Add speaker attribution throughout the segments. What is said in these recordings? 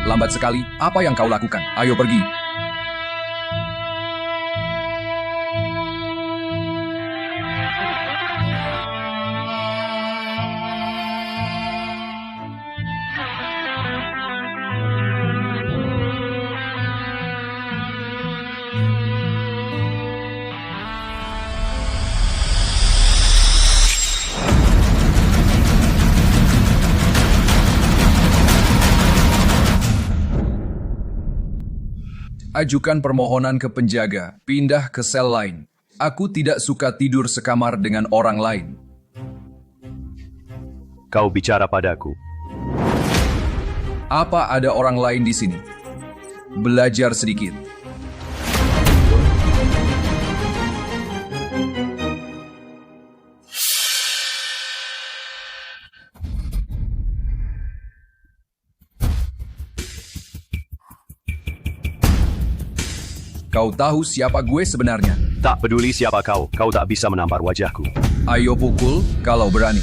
Speaker 1: lambat sekali. Apa yang kau lakukan? Ayo pergi. Ajukan permohonan ke penjaga, pindah ke sel lain. Aku tidak suka tidur sekamar dengan orang lain.
Speaker 2: Kau bicara padaku.
Speaker 1: Apa ada orang lain di sini? Belajar sedikit. Kau tahu siapa gue sebenarnya?
Speaker 2: Tak peduli siapa kau tak bisa menampar wajahku.
Speaker 1: Ayo pukul kalau berani.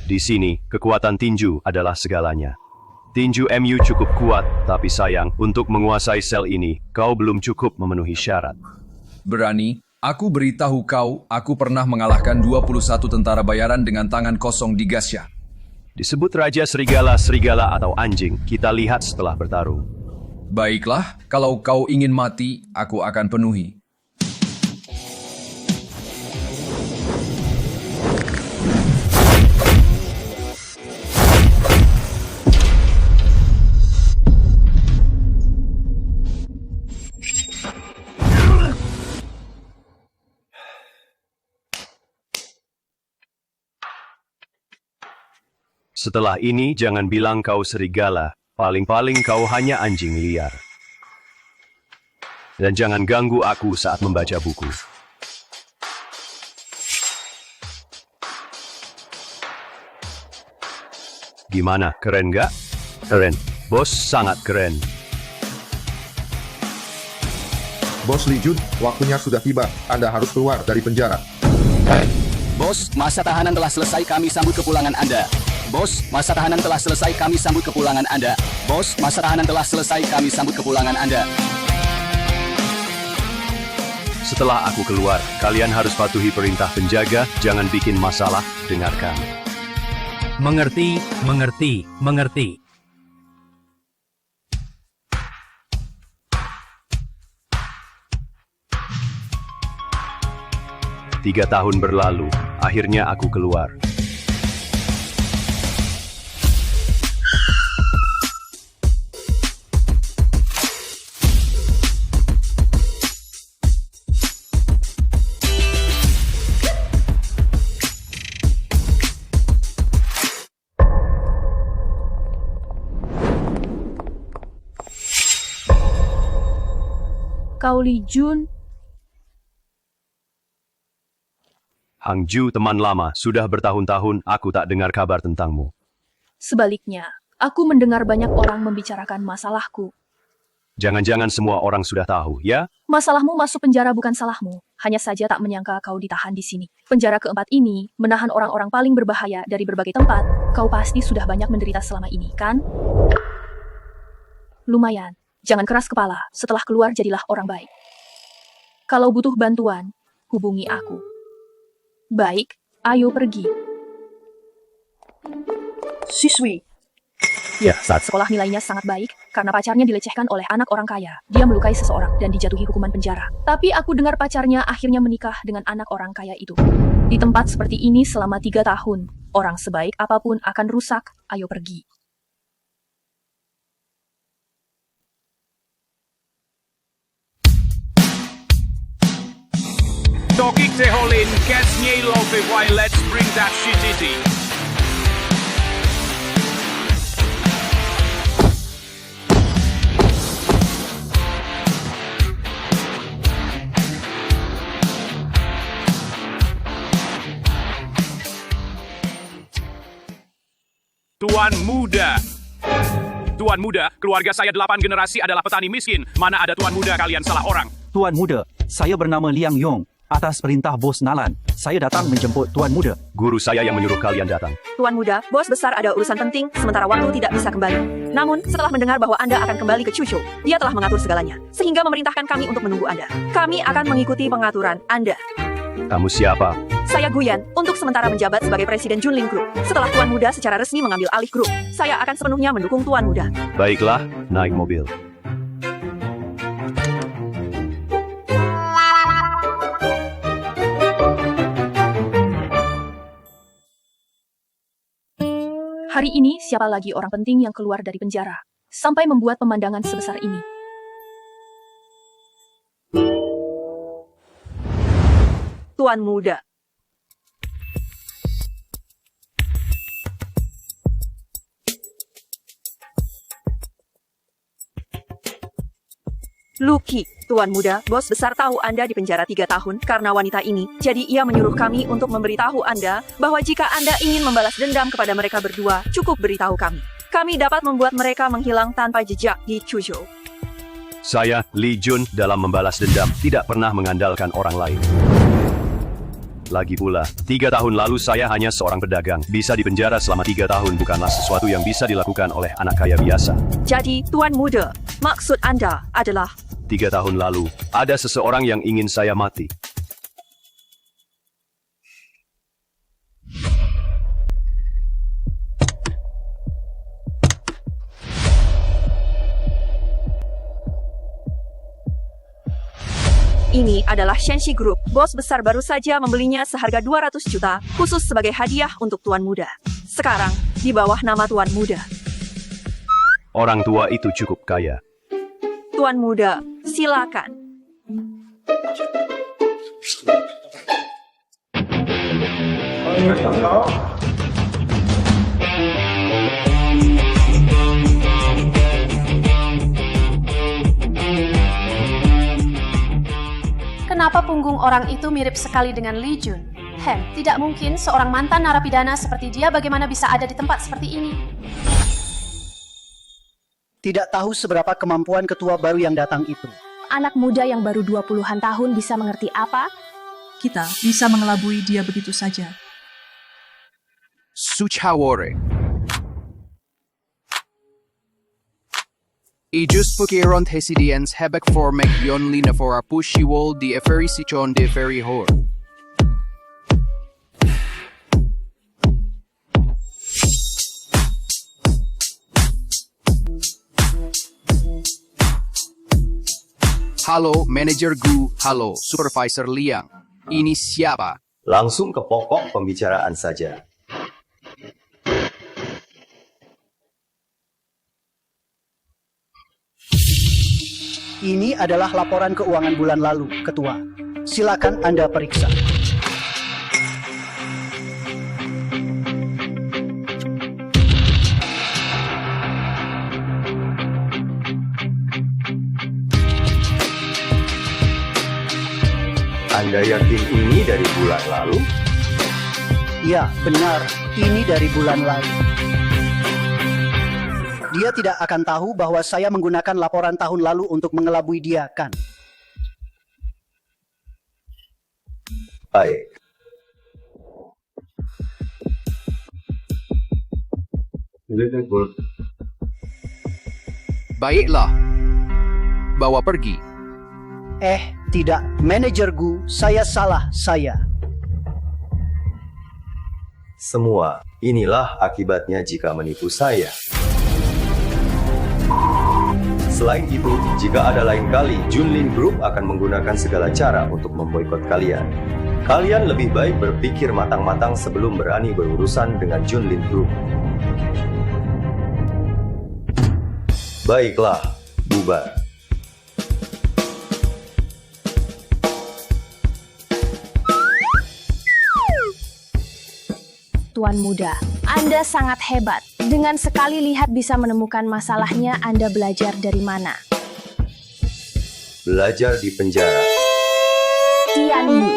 Speaker 2: Di sini, kekuatan tinju adalah segalanya. Tinju MU cukup kuat, tapi sayang, untuk menguasai sel ini, kau belum cukup memenuhi syarat.
Speaker 1: Berani? Aku beritahu kau, aku pernah mengalahkan 21 tentara bayaran dengan tangan kosong di Gasya.
Speaker 2: Disebut Raja Serigala, serigala atau anjing, kita lihat setelah bertarung.
Speaker 1: Baiklah, kalau kau ingin mati, aku akan penuhi.
Speaker 2: Setelah ini jangan bilang kau serigala, paling-paling kau hanya anjing liar. Dan jangan ganggu aku saat membaca buku. Gimana, keren gak? Keren. Bos sangat keren.
Speaker 3: Bos Li Jun, waktunya sudah tiba. Anda harus keluar dari penjara.
Speaker 4: Bos, masa tahanan telah selesai, kami sambut kepulangan Anda. Bos, masa tahanan telah selesai, kami sambut kepulangan Anda. Bos, masa tahanan telah selesai, kami sambut kepulangan Anda.
Speaker 2: Setelah aku keluar, kalian harus patuhi perintah penjaga, jangan bikin masalah, dengarkan.
Speaker 5: Mengerti, mengerti, mengerti.
Speaker 2: Tiga tahun berlalu, akhirnya aku keluar.
Speaker 6: Kau Li Jun,
Speaker 2: Hangju teman lama, sudah bertahun-tahun aku tak dengar kabar tentangmu.
Speaker 6: sebaliknya, aku mendengar banyak orang membicarakan masalahku.
Speaker 2: Jangan-jangan semua orang sudah tahu, ya?
Speaker 6: Masalahmu masuk penjara bukan salahmu, hanya saja tak menyangka kau ditahan di sini. Penjara keempat ini menahan orang-orang paling berbahaya dari berbagai tempat. Kau pasti sudah banyak menderita selama ini, kan? Lumayan, jangan keras kepala, setelah keluar jadilah orang baik. Kalau butuh bantuan, hubungi aku. Baik, ayo pergi. Siswi.
Speaker 5: Ya, saat
Speaker 6: Sekolah nilainya sangat baik, karena pacarnya dilecehkan oleh anak orang kaya. Dia melukai seseorang dan dijatuhi hukuman penjara. Tapi aku dengar pacarnya akhirnya menikah dengan anak orang kaya itu. Di tempat seperti ini selama 3 tahun, orang sebaik apapun akan rusak, ayo pergi.
Speaker 7: Tokik Teholin, kes Lope, why let's bring that shit iti. Tuan Tuan Muda, keluarga saya 8 generasi adalah petani miskin. Mana ada Tuan Muda, kalian salah orang.
Speaker 8: Tuan Muda, saya bernama Liang Yong. Atas perintah Bos Nalan, saya datang menjemput Tuan Muda.
Speaker 2: Guru saya yang menyuruh kalian datang.
Speaker 6: Tuan Muda, bos besar ada urusan penting, sementara waktu tidak bisa kembali. Namun, setelah mendengar bahwa Anda akan kembali ke Chuzhou, dia telah mengatur segalanya, sehingga memerintahkan kami untuk menunggu Anda. Kami akan mengikuti pengaturan Anda.
Speaker 2: Kamu siapa?
Speaker 6: Saya Guyan, untuk sementara menjabat sebagai Presiden Junlin Group. Setelah Tuan Muda secara resmi mengambil alih grup, saya akan sepenuhnya mendukung Tuan Muda.
Speaker 2: Baiklah, naik mobil.
Speaker 6: Hari ini, siapa lagi orang penting yang keluar dari penjara, sampai membuat pemandangan sebesar ini? Tuan Muda. Lucky, Tuan Muda, bos besar tahu Anda di penjara 3 tahun karena wanita ini. Jadi ia menyuruh kami untuk memberitahu Anda bahwa jika Anda ingin membalas dendam kepada mereka berdua, cukup beritahu kami. Kami dapat membuat mereka menghilang tanpa jejak di Chuzhou.
Speaker 2: Saya, Li Jun, dalam membalas dendam tidak pernah mengandalkan orang lain. Lagi pula, 3 tahun lalu saya hanya seorang pedagang. Bisa dipenjara selama 3 tahun bukanlah sesuatu yang bisa dilakukan oleh anak kaya biasa.
Speaker 6: Jadi, Tuan Muda, maksud Anda adalah
Speaker 2: 3 tahun lalu, ada seseorang yang ingin saya mati.
Speaker 6: ini adalah Shenxi Group. Bos besar baru saja membelinya seharga 200 juta, khusus sebagai hadiah untuk Tuan Muda. Sekarang, di bawah nama Tuan Muda.
Speaker 2: Orang tua itu cukup kaya.
Speaker 6: Tuan Muda, silakan.
Speaker 9: Kenapa punggung orang itu mirip sekali dengan Li Jun? Tidak mungkin seorang mantan narapidana seperti dia bagaimana bisa ada di tempat seperti ini.
Speaker 10: Tidak tahu seberapa kemampuan ketua baru yang datang itu.
Speaker 9: Anak muda yang baru 20-an tahun bisa mengerti apa?
Speaker 11: Kita bisa mengelabui dia begitu saja.
Speaker 12: Suchawore. Ijus Pukiron Hesidians Hebek for Mekyon Lina for Pushiwol di Eferi Sichon de Ferry Hor. Halo, Manager Gu. Halo, Supervisor Liang. Ini siapa?
Speaker 2: Langsung ke pokok pembicaraan saja.
Speaker 10: Ini adalah laporan keuangan bulan lalu, Ketua. Silakan Anda periksa.
Speaker 2: Anda yakin ini dari bulan lalu?
Speaker 10: Ya, benar. Ini dari bulan lalu. Dia tidak akan tahu bahwa saya menggunakan laporan tahun lalu untuk mengelabui dia, kan?
Speaker 2: Baik.
Speaker 12: Baiklah. Bawa pergi.
Speaker 10: Tidak. Manajer Gu, saya salah, saya.
Speaker 2: Semua, inilah akibatnya jika menipu saya. Selain itu, jika ada lain kali, Junlin Group akan menggunakan segala cara untuk memboikot kalian. Kalian lebih baik berpikir matang-matang sebelum berani berurusan dengan Junlin Group. Baiklah, bubar.
Speaker 9: Tuan Muda, Anda sangat hebat. Dengan sekali lihat bisa menemukan masalahnya, Anda belajar dari mana?
Speaker 2: Belajar di penjara.
Speaker 9: Tian Yu.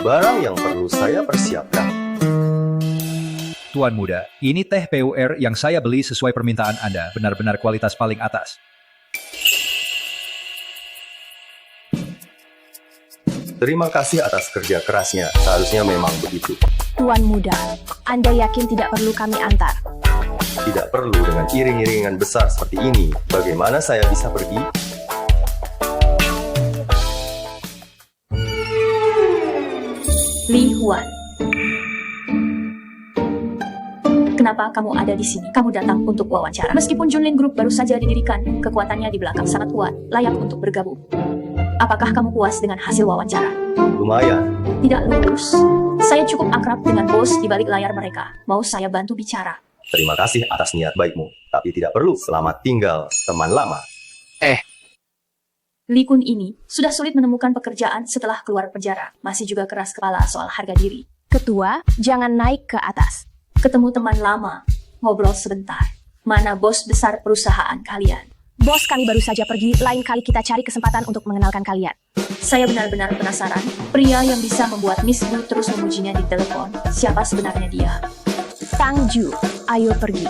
Speaker 2: Barang yang perlu saya persiapkan.
Speaker 13: Tuan muda, ini teh PUR yang saya beli sesuai permintaan Anda, benar-benar kualitas paling atas.
Speaker 2: Terima kasih atas kerja kerasnya. Seharusnya memang begitu.
Speaker 9: Tuan muda, Anda yakin tidak perlu kami antar?
Speaker 2: Tidak perlu dengan iring-iringan besar seperti ini. Bagaimana saya bisa pergi?
Speaker 6: Li Huan. Kenapa kamu ada di sini? Kamu datang untuk wawancara. Meskipun Junlin Group baru saja didirikan, kekuatannya di belakang sangat kuat, layak untuk bergabung. Apakah kamu puas dengan hasil wawancara?
Speaker 2: Lumayan.
Speaker 6: Tidak lulus. Saya cukup akrab dengan bos di balik layar mereka. Mau saya bantu bicara?
Speaker 2: Terima kasih atas niat baikmu. Tapi tidak perlu. Selamat tinggal, teman lama.
Speaker 6: Li Kun ini sudah sulit menemukan pekerjaan setelah keluar penjara. Masih juga keras kepala soal harga diri.
Speaker 9: Ketua, jangan naik ke atas.
Speaker 6: Ketemu teman lama. Ngobrol sebentar. Mana bos besar perusahaan kalian?
Speaker 9: Bos kami baru saja pergi, lain kali kita cari kesempatan untuk mengenalkan kalian.
Speaker 6: Saya benar-benar penasaran, pria yang bisa membuat Miss Blue terus memujinya di telepon. Siapa sebenarnya dia?
Speaker 9: Tang Ju, ayo pergi.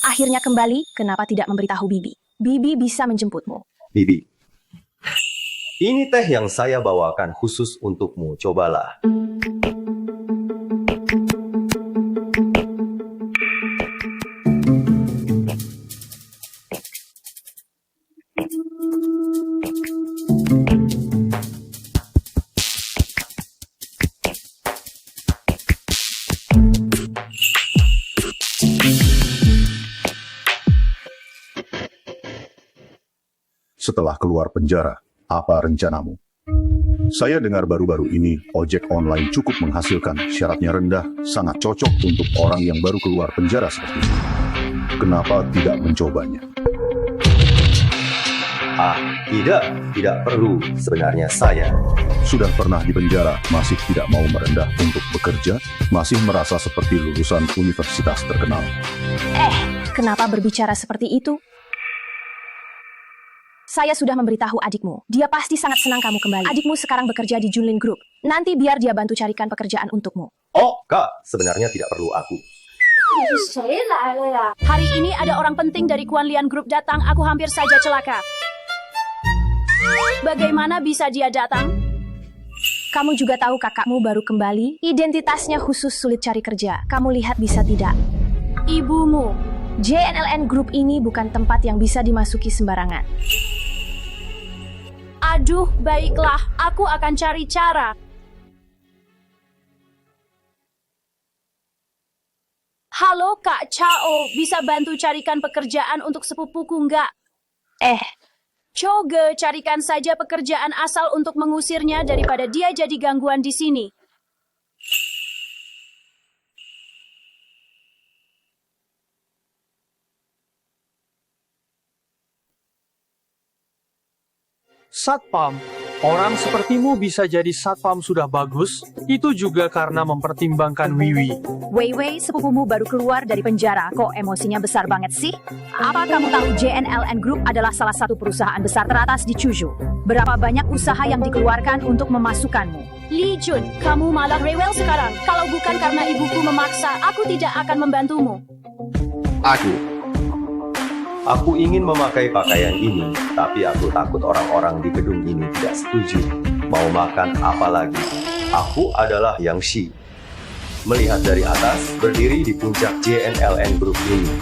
Speaker 9: Akhirnya kembali, kenapa tidak memberitahu Bibi? Bibi bisa menjemputmu.
Speaker 2: Bibi. Ini teh yang saya bawakan khusus untukmu. Cobalah.
Speaker 14: Setelah keluar penjara, apa rencanamu? Saya dengar baru-baru ini, ojek online cukup menghasilkan, syaratnya rendah, sangat cocok untuk orang yang baru keluar penjara seperti ini. Kenapa tidak mencobanya?
Speaker 2: Tidak perlu. Sebenarnya saya
Speaker 14: sudah pernah di penjara, masih tidak mau merendah untuk bekerja, masih merasa seperti lulusan universitas terkenal.
Speaker 9: Kenapa berbicara seperti itu? Saya sudah memberitahu adikmu. Dia pasti sangat senang kamu kembali. Adikmu sekarang bekerja di Junlin Group. Nanti biar dia bantu carikan pekerjaan untukmu.
Speaker 2: Oh, Kak, sebenarnya tidak perlu aku.
Speaker 9: Hari ini ada orang penting dari Kuan Lian Group datang. Aku hampir saja celaka. Bagaimana bisa dia datang? Kamu juga tahu kakakmu baru kembali. Identitasnya khusus sulit cari kerja. Kamu lihat bisa tidak? Ibumu. JNLN Group ini bukan tempat yang bisa dimasuki sembarangan. Aduh, baiklah. Aku akan cari cara. Halo Kak Chao, bisa bantu carikan pekerjaan untuk sepupuku nggak? Coge, carikan saja pekerjaan asal untuk mengusirnya daripada dia jadi gangguan di sini.
Speaker 15: Satpam, orang sepertimu bisa jadi satpam sudah bagus, itu juga karena mempertimbangkan Wiwi.
Speaker 16: Wei, sepupumu baru keluar dari penjara, kok emosinya besar banget sih? Apa kamu tahu JNLN Group adalah salah satu perusahaan besar teratas di Chuzhou? Berapa banyak usaha yang dikeluarkan untuk memasukkanmu?
Speaker 9: Li Jun, kamu malah rewel sekarang. Kalau bukan karena ibuku memaksa, aku tidak akan membantumu.
Speaker 2: Aku ingin memakai pakaian ini, tapi aku takut orang-orang di gedung ini tidak setuju. Mau makan apa lagi? Aku adalah Yang Shi. Melihat dari atas, berdiri di puncak JNLN Group ini.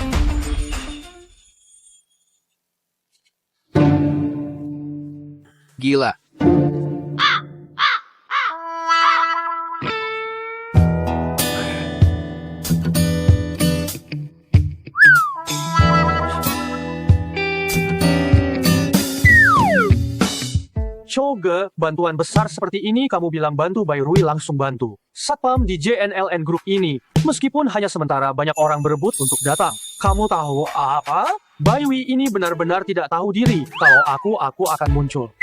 Speaker 12: Gila.
Speaker 15: Coge, bantuan besar seperti ini kamu bilang bantu Bai Rui langsung bantu. Satpam di JNLN Group ini, meskipun hanya sementara banyak orang berebut untuk datang. Kamu tahu apa? Bai Rui ini benar-benar tidak tahu diri. Kalau aku akan muncul.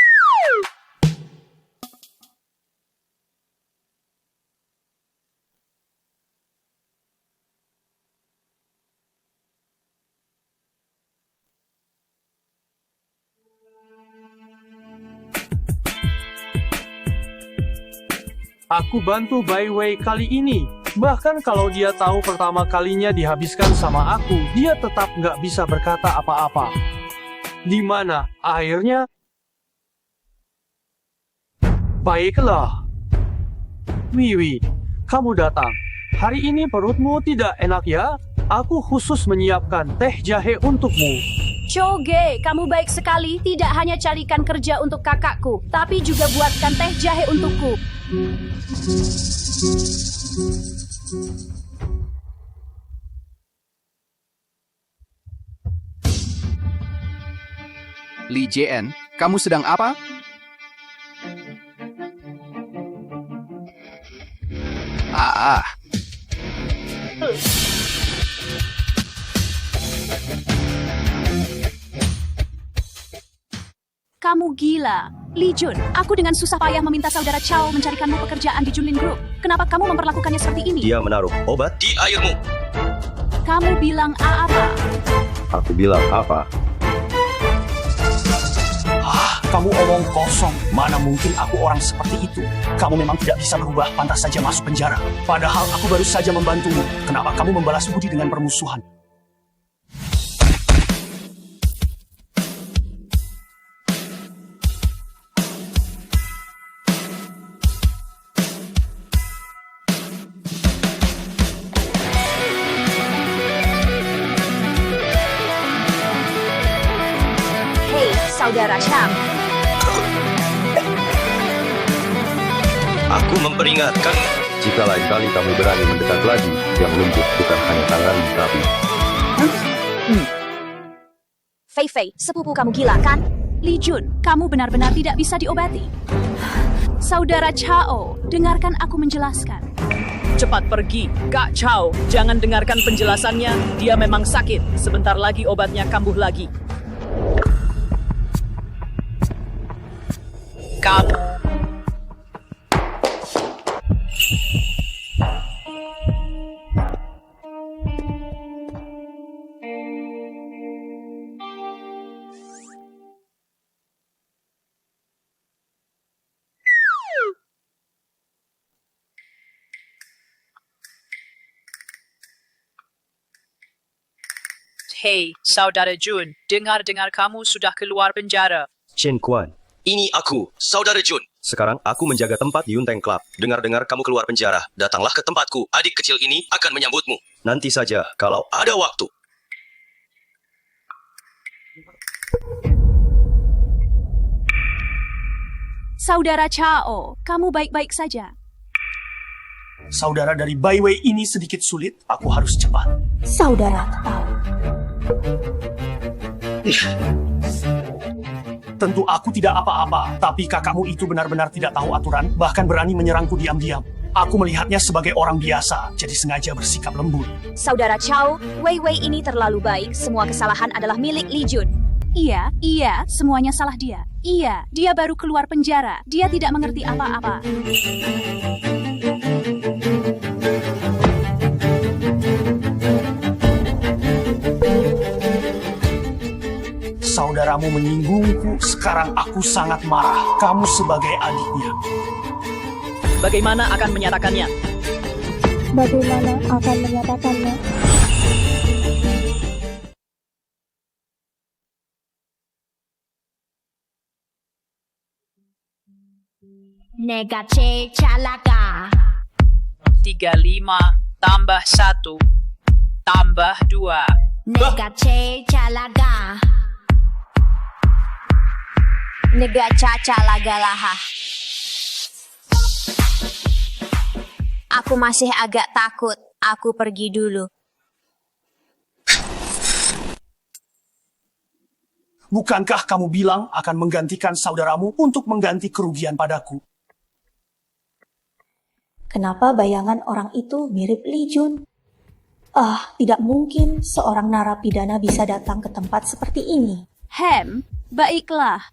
Speaker 15: aku bantu Bai Wei kali ini. Bahkan kalau dia tahu pertama kalinya dihabiskan sama aku, dia tetap nggak bisa berkata apa-apa. Di mana akhirnya? Baiklah. Wiwi, kamu datang. Hari ini perutmu tidak enak ya? Aku khusus menyiapkan teh jahe untukmu.
Speaker 16: Choge, kamu baik sekali. Tidak hanya carikan kerja untuk kakakku, tapi juga buatkan teh jahe untukku.
Speaker 12: Li JN, kamu sedang apa?
Speaker 16: Kamu gila. Li Jun, aku dengan susah payah meminta saudara Chow mencarikanmu pekerjaan di Junlin Group. Kenapa kamu memperlakukannya seperti ini?
Speaker 2: Dia menaruh obat di airmu.
Speaker 16: Kamu bilang apa?
Speaker 2: Aku bilang apa?
Speaker 8: Kamu omong kosong. Mana mungkin aku orang seperti itu? Kamu memang tidak bisa berubah, pantas saja masuk penjara. Padahal aku baru saja membantumu. Kenapa kamu membalas budi dengan permusuhan?
Speaker 16: Hei, saudara Chow.
Speaker 2: Aku memperingatkan. Jika lain kali kamu berani mendekat lagi, yang lumpuh bukan hanya tanganmu, tapi...
Speaker 16: Fei Fei, sepupu kamu gila kan? Li Jun, kamu benar-benar tidak bisa diobati. Saudara Chow, dengarkan aku menjelaskan.
Speaker 17: Cepat pergi, Kak Chow. Jangan dengarkan penjelasannya. Dia memang sakit. Sebentar lagi obatnya kambuh lagi. Kamu... Hei, saudara Jun, dengar-dengar kamu sudah keluar penjara.
Speaker 2: Chen Quan. Ini aku, saudara Jun. Sekarang aku menjaga tempat Yunteng Club. Dengar-dengar kamu keluar penjara. Datanglah ke tempatku. Adik kecil ini akan menyambutmu. Nanti saja, kalau ada waktu.
Speaker 16: Saudara Chow, kamu baik-baik saja.
Speaker 8: Saudara dari Bai Wei ini sedikit sulit. Aku harus cepat.
Speaker 9: Saudara tahu.
Speaker 8: Tentu aku tidak apa-apa, tapi kakakmu itu benar-benar tidak tahu aturan, bahkan berani menyerangku diam-diam. Aku melihatnya sebagai orang biasa, jadi sengaja bersikap lembut.
Speaker 9: Saudara Chow, Wei Wei ini terlalu baik. Semua kesalahan adalah milik Li Jun.
Speaker 16: Iya, semuanya salah dia. Iya, dia baru keluar penjara. Dia tidak mengerti apa-apa.
Speaker 8: Saudaramu menyinggungku, sekarang aku sangat marah. Kamu sebagai adiknya.
Speaker 17: Bagaimana akan menyatakannya?
Speaker 9: Negace calaga.
Speaker 17: 35 tambah 1 tambah 2.
Speaker 9: Negace calaga. Negaca calagalaha. Aku masih agak takut. Aku pergi dulu.
Speaker 8: Bukankah kamu bilang akan menggantikan saudaramu untuk mengganti kerugian padaku?
Speaker 9: Kenapa bayangan orang itu mirip Li Jun? Tidak mungkin seorang narapidana bisa datang ke tempat seperti ini.
Speaker 16: Baiklah.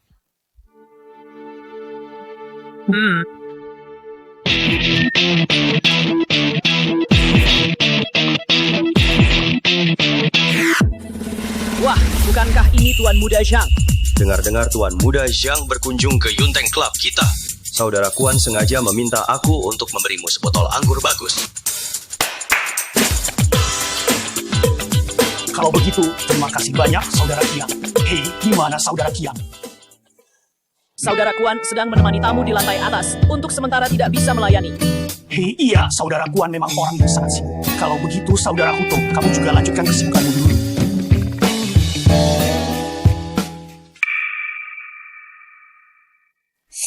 Speaker 17: Wah, bukankah ini Tuan Muda Zhang?
Speaker 2: Dengar-dengar Tuan Muda Zhang berkunjung ke Yunteng Club kita.
Speaker 18: Saudara Kuan sengaja meminta aku untuk memberimu sebotol anggur bagus.
Speaker 8: Kalau begitu, terima kasih banyak, Saudara Kiang. Hei, di mana Saudara Kiang?
Speaker 17: Saudara Kuan sedang menemani tamu di lantai atas, untuk sementara tidak bisa melayani.
Speaker 8: Hei, iya, Saudara Kuan memang orang yang sangat sibuk. Kalau begitu, Saudara Huto, kamu juga lanjutkan kesibukanmu dulu.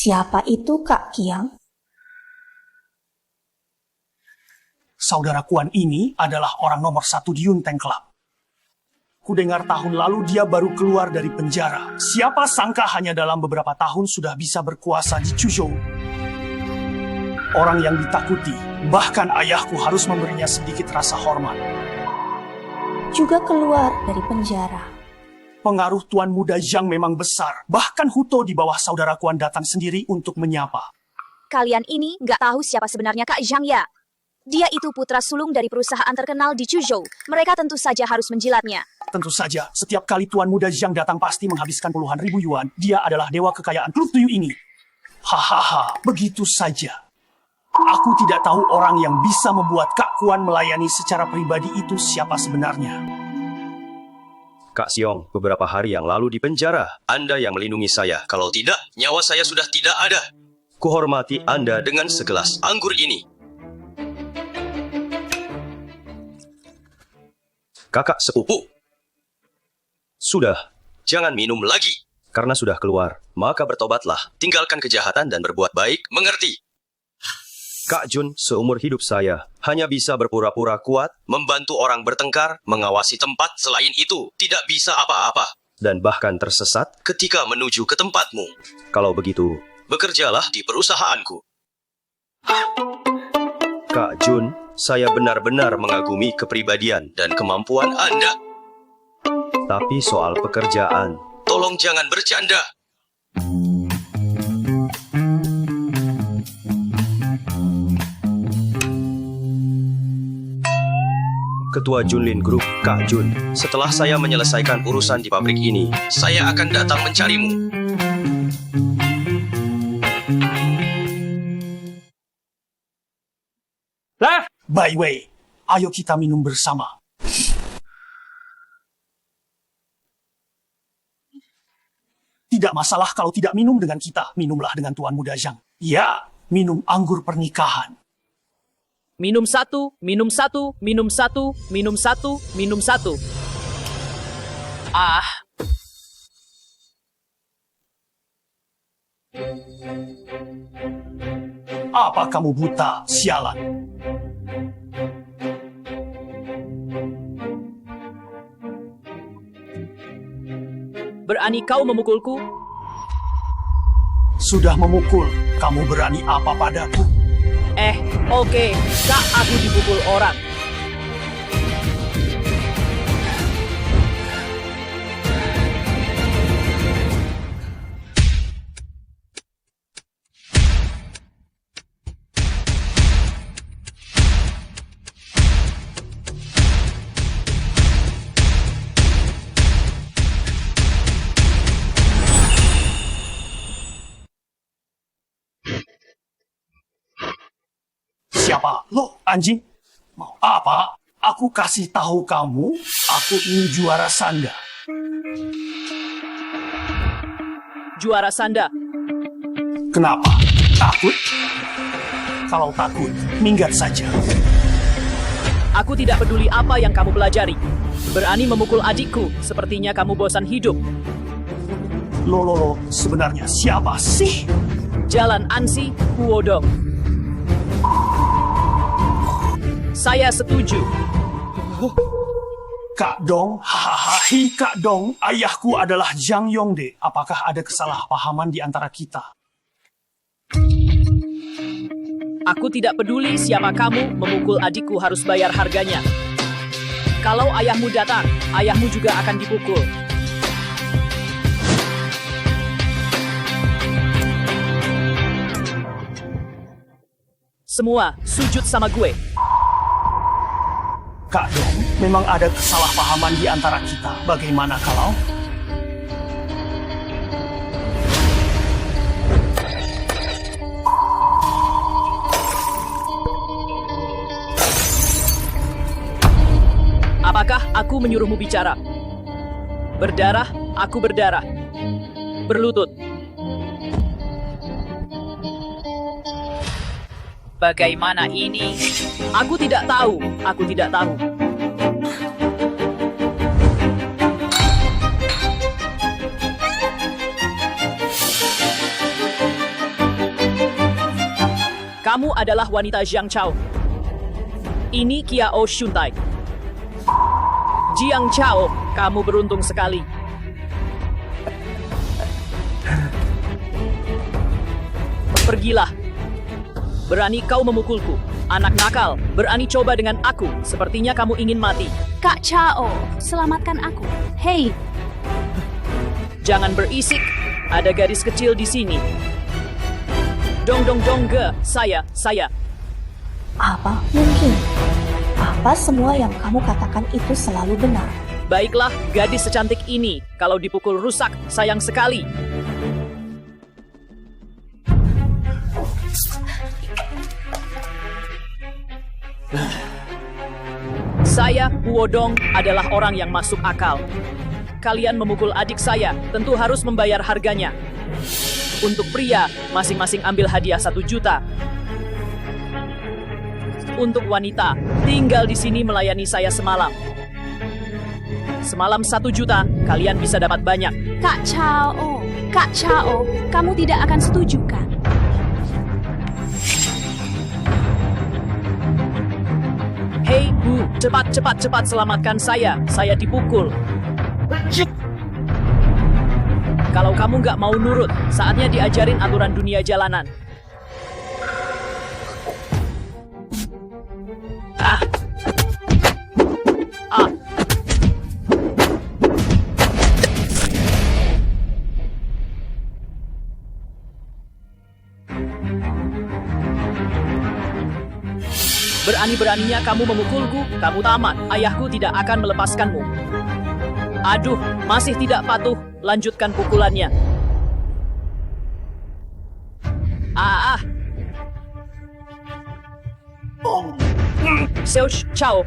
Speaker 9: Siapa itu Kak Kiang?
Speaker 8: Saudara Kuan ini adalah orang nomor 1 di Yunteng Club. Kudengar tahun lalu dia baru keluar dari penjara. Siapa sangka hanya dalam beberapa tahun sudah bisa berkuasa di Chuzhou. Orang yang ditakuti, bahkan ayahku harus memberinya sedikit rasa hormat.
Speaker 9: Juga keluar dari penjara.
Speaker 8: Pengaruh Tuan Muda Zhang memang besar. Bahkan Huto di bawah Saudara Kuan datang sendiri untuk menyapa.
Speaker 16: Kalian ini nggak tahu siapa sebenarnya Kak Zhang ya? Dia itu putra sulung dari perusahaan terkenal di Chuzhou. Mereka tentu saja harus menjilatnya.
Speaker 8: Tentu saja, setiap kali Tuan Muda Zhang datang pasti menghabiskan puluhan ribu yuan. Dia adalah dewa kekayaan klub Tuyu ini. Hahaha, begitu saja. Aku tidak tahu orang yang bisa membuat Kak Kuan melayani secara pribadi itu siapa sebenarnya.
Speaker 18: Kak Siong, beberapa hari yang lalu di penjara. Anda yang melindungi saya. Kalau tidak, nyawa saya sudah tidak ada. Kuhormati Anda dengan segelas anggur ini. Kakak sepupu. Sudah, jangan minum lagi. Karena sudah keluar, maka bertobatlah. Tinggalkan kejahatan dan berbuat baik, mengerti? Kak Jun, seumur hidup saya, hanya bisa berpura-pura kuat, membantu orang bertengkar, mengawasi tempat, selain itu, tidak bisa apa-apa. Dan bahkan tersesat ketika menuju ke tempatmu. Kalau begitu, bekerjalah di perusahaanku. Kak Jun, saya benar-benar mengagumi kepribadian dan kemampuan Anda. Tapi soal pekerjaan, tolong jangan bercanda. Ketua Junlin Group, Kak Jun, setelah saya menyelesaikan urusan di pabrik ini, saya akan datang mencarimu.
Speaker 8: By way, ayo kita minum bersama. Tidak masalah kalau tidak minum dengan kita, minumlah dengan Tuan Muda Zhang. Ya, minum anggur pernikahan.
Speaker 17: Minum satu, minum satu, minum satu, minum satu, minum satu. Ah.
Speaker 8: Apa kamu buta, sialan?
Speaker 17: Berani kau memukulku?
Speaker 8: Sudah memukul, kamu berani apa padaku?
Speaker 17: Oke, Kak, aku dipukul orang.
Speaker 8: Siapa? Lo, anjing? Mau apa? Aku kasih tahu kamu, aku ini juara sanda.
Speaker 17: Juara sanda?
Speaker 8: Kenapa? Takut? Kalau takut, minggat saja.
Speaker 17: Aku tidak peduli apa yang kamu pelajari. Berani memukul adikku, sepertinya kamu bosan hidup.
Speaker 8: Lo, sebenarnya siapa sih?
Speaker 17: Jalan Ansi, Huodong. Saya setuju.
Speaker 8: Kak Dong, hahaha, Kak Dong, ayahku adalah Zhang Yongde. Apakah ada kesalahpahaman di antara kita?
Speaker 17: Aku tidak peduli siapa kamu, memukul adikku harus bayar harganya. Kalau ayahmu datang, ayahmu juga akan dipukul. Semua sujud sama gue.
Speaker 8: Kak Dong, memang ada kesalahpahaman di antara kita. Bagaimana kalau?
Speaker 17: Apakah aku menyuruhmu bicara? Berdarah, aku berdarah. Berlutut. Bagaimana ini? Aku tidak tahu. Aku tidak tahu. Kamu adalah wanita Jiang Chao. Ini Kiao Shuntai. Jiang Chao, kamu beruntung sekali. Pergilah. Berani kau memukulku. Anak nakal, berani coba dengan aku. Sepertinya kamu ingin mati.
Speaker 9: Kak Chao, selamatkan aku. Hei,
Speaker 17: Jangan berisik. Ada gadis kecil di sini. Dong dong dong ge, saya.
Speaker 19: Apa mungkin? Apa semua yang kamu katakan itu selalu benar?
Speaker 17: Baiklah, gadis secantik ini. Kalau dipukul rusak, sayang sekali. Saya, Huodong, adalah orang yang masuk akal. Kalian memukul adik saya, tentu harus membayar harganya. Untuk pria, masing-masing ambil hadiah 1 juta. Untuk wanita, tinggal di sini melayani saya semalam. Semalam 1 juta, kalian bisa dapat banyak.
Speaker 9: Kak Chao, kamu tidak akan setuju kan?
Speaker 17: Hei, Bu, cepat selamatkan saya. Saya dipukul. Kalau kamu nggak mau nurut, saatnya diajarin aturan dunia jalanan. Berani-beraninya kamu memukulku, kamu tamat. Ayahku tidak akan melepaskanmu. Aduh, masih tidak patuh. Lanjutkan pukulannya. Xiao Chao.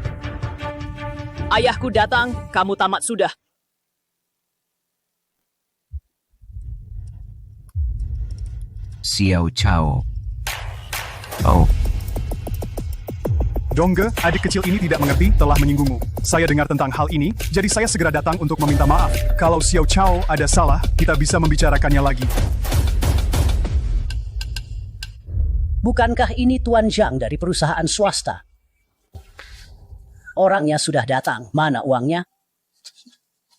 Speaker 17: Ayahku datang, kamu tamat sudah.
Speaker 20: Xiao Chao. Oh.
Speaker 21: Dongge, adik kecil ini tidak mengerti, telah menyinggungmu. Saya dengar tentang hal ini, jadi saya segera datang untuk meminta maaf. Kalau Xiao Chao ada salah, kita bisa membicarakannya lagi.
Speaker 10: Bukankah ini Tuan Zhang dari perusahaan swasta? Orangnya sudah datang, mana uangnya?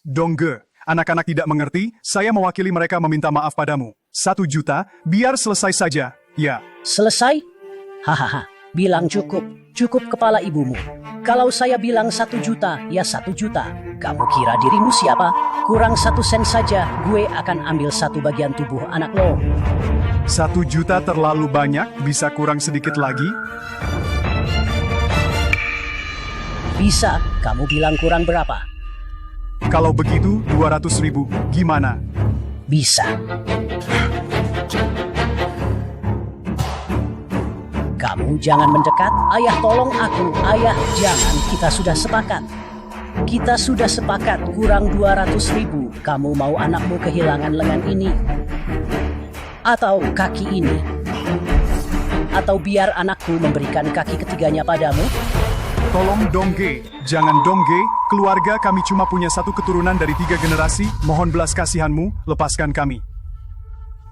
Speaker 21: Dongge, anak-anak tidak mengerti, saya mewakili mereka meminta maaf padamu. 1 juta, biar selesai saja, ya.
Speaker 10: Selesai? Hahaha, bilang cukup. Cukup kepala ibumu. Kalau saya bilang 1 juta, ya 1 juta. Kamu kira dirimu siapa? Kurang 1 sen saja, gue akan ambil 1 bagian tubuh anak lo.
Speaker 21: 1 juta terlalu banyak, bisa kurang sedikit lagi?
Speaker 10: Bisa, kamu bilang kurang berapa?
Speaker 21: Kalau begitu, 200.000, gimana?
Speaker 10: Bisa. Kamu jangan mendekat, ayah tolong aku, ayah jangan, kita sudah sepakat. Kita sudah sepakat, kurang 200.000, kamu mau anakmu kehilangan lengan ini? Atau kaki ini? Atau biar anakku memberikan kaki ketiganya padamu?
Speaker 21: Tolong Dongge, jangan Dongge, keluarga kami cuma punya 1 keturunan dari 3 generasi, mohon belas kasihanmu, lepaskan kami.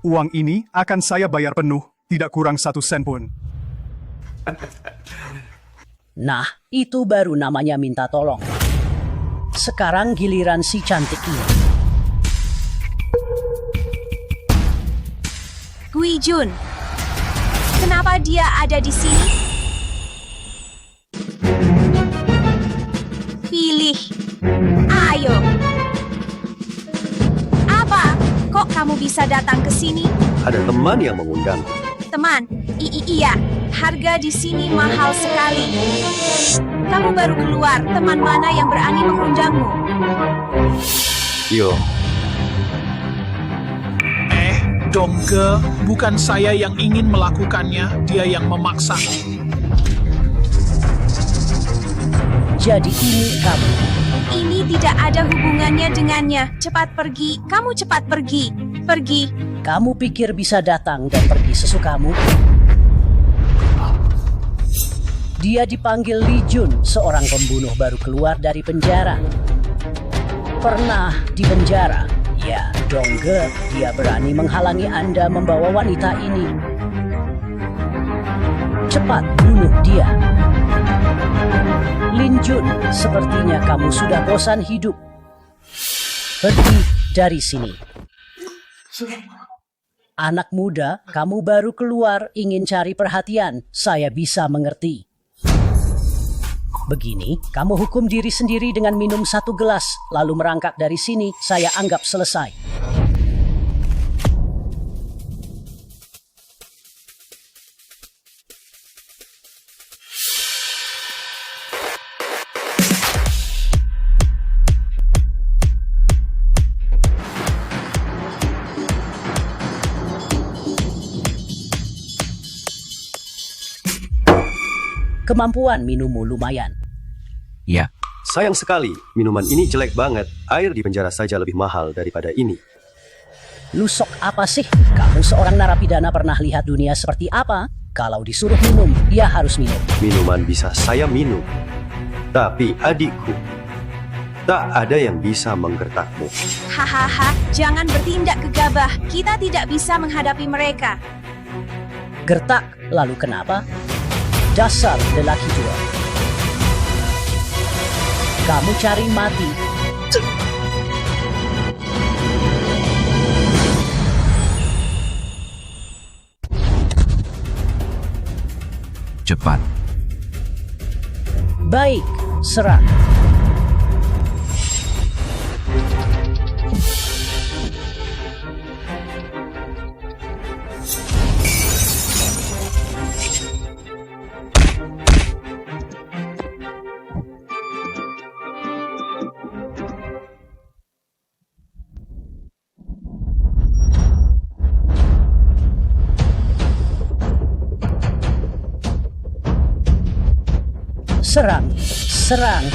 Speaker 21: Uang ini akan saya bayar penuh, tidak kurang 1 sen pun.
Speaker 10: Nah, itu baru namanya minta tolong. Sekarang giliran si cantik ini.
Speaker 9: Gui Jun, kenapa dia ada di sini? Pilih. Ayo. Apa? Kok kamu bisa datang ke sini?
Speaker 2: Ada teman yang mengundang.
Speaker 9: Teman, iya, harga di sini mahal sekali. Kamu baru keluar, teman mana yang berani mengundangmu?
Speaker 2: Yo.
Speaker 22: Dongge, bukan saya yang ingin melakukannya, dia yang memaksa.
Speaker 10: Jadi ini kamu.
Speaker 9: Ini tidak ada hubungannya dengannya. Cepat pergi. Kamu cepat pergi. Pergi.
Speaker 10: Kamu pikir bisa datang dan pergi sesukamu? Dia dipanggil Lee Jun, seorang pembunuh baru keluar dari penjara. Pernah di penjara? Ya, Dongge, dia berani menghalangi Anda membawa wanita ini. Cepat bunuh dia. Lin Jun, sepertinya kamu sudah bosan hidup. Pergi dari sini. Anak muda, kamu baru keluar ingin cari perhatian. Saya bisa mengerti. Begini, kamu hukum diri sendiri dengan minum 1 gelas, lalu merangkak dari sini, saya anggap selesai. Kemampuan minummu lumayan.
Speaker 20: Ya.
Speaker 2: Sayang sekali, minuman ini jelek banget. Air di penjara saja lebih mahal daripada ini.
Speaker 10: Lusok apa sih? Kamu seorang narapidana pernah lihat dunia seperti apa? Kalau disuruh minum, dia harus minum.
Speaker 2: Minuman bisa saya minum. Tapi adikku, tak ada yang bisa menggertakmu.
Speaker 9: Hahaha, jangan bertindak gegabah. Kita tidak bisa menghadapi mereka.
Speaker 10: Gertak, lalu kenapa? Dasar lelaki tua. Kamu cari mati.
Speaker 20: Cepat.
Speaker 10: Baik, serang. Serang, serang.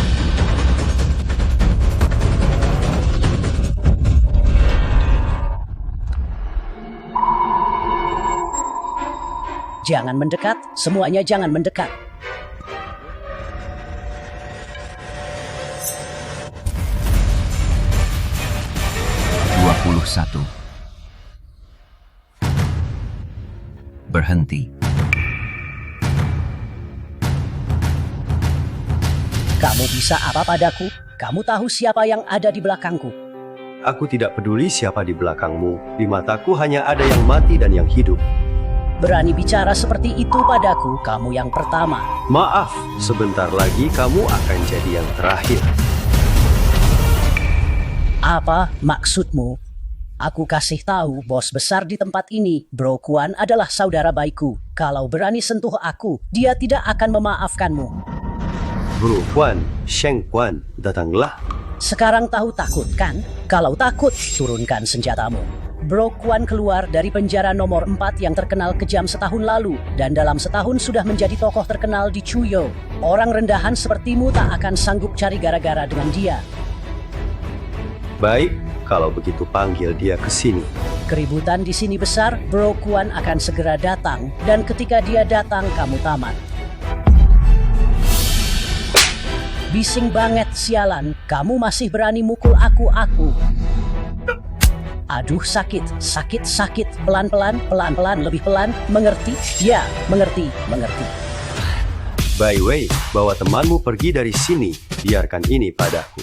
Speaker 10: Jangan mendekat, semuanya jangan mendekat.
Speaker 20: Berhenti.
Speaker 10: Kamu bisa apa padaku? Kamu tahu siapa yang ada di belakangku.
Speaker 2: Aku tidak peduli siapa di belakangmu. Di mataku hanya ada yang mati dan yang hidup.
Speaker 10: Berani bicara seperti itu padaku, kamu yang pertama.
Speaker 2: Maaf, sebentar lagi kamu akan jadi yang terakhir.
Speaker 10: Apa maksudmu? Aku kasih tahu bos besar di tempat ini, Bro Kuan adalah saudara baikku. Kalau berani sentuh aku, dia tidak akan memaafkanmu.
Speaker 2: Bro Kuan, Sheng Kuan, datanglah.
Speaker 10: Sekarang tahu takut kan? Kalau takut, turunkan senjatamu. Bro Kuan keluar dari penjara nomor 4 yang terkenal kejam setahun lalu, dan dalam setahun sudah menjadi tokoh terkenal di Chuyo. Orang rendahan sepertimu tak akan sanggup cari gara-gara dengan dia.
Speaker 2: Baik, kalau begitu panggil dia ke sini.
Speaker 10: Keributan di sini besar, Bro Kuan akan segera datang, dan ketika dia datang, kamu tamat. Bising banget sialan, kamu masih berani mukul aku. Aduh sakit, pelan-pelan, lebih pelan, mengerti? Ya, mengerti.
Speaker 2: By the way, bawa temanmu pergi dari sini, biarkan ini padaku.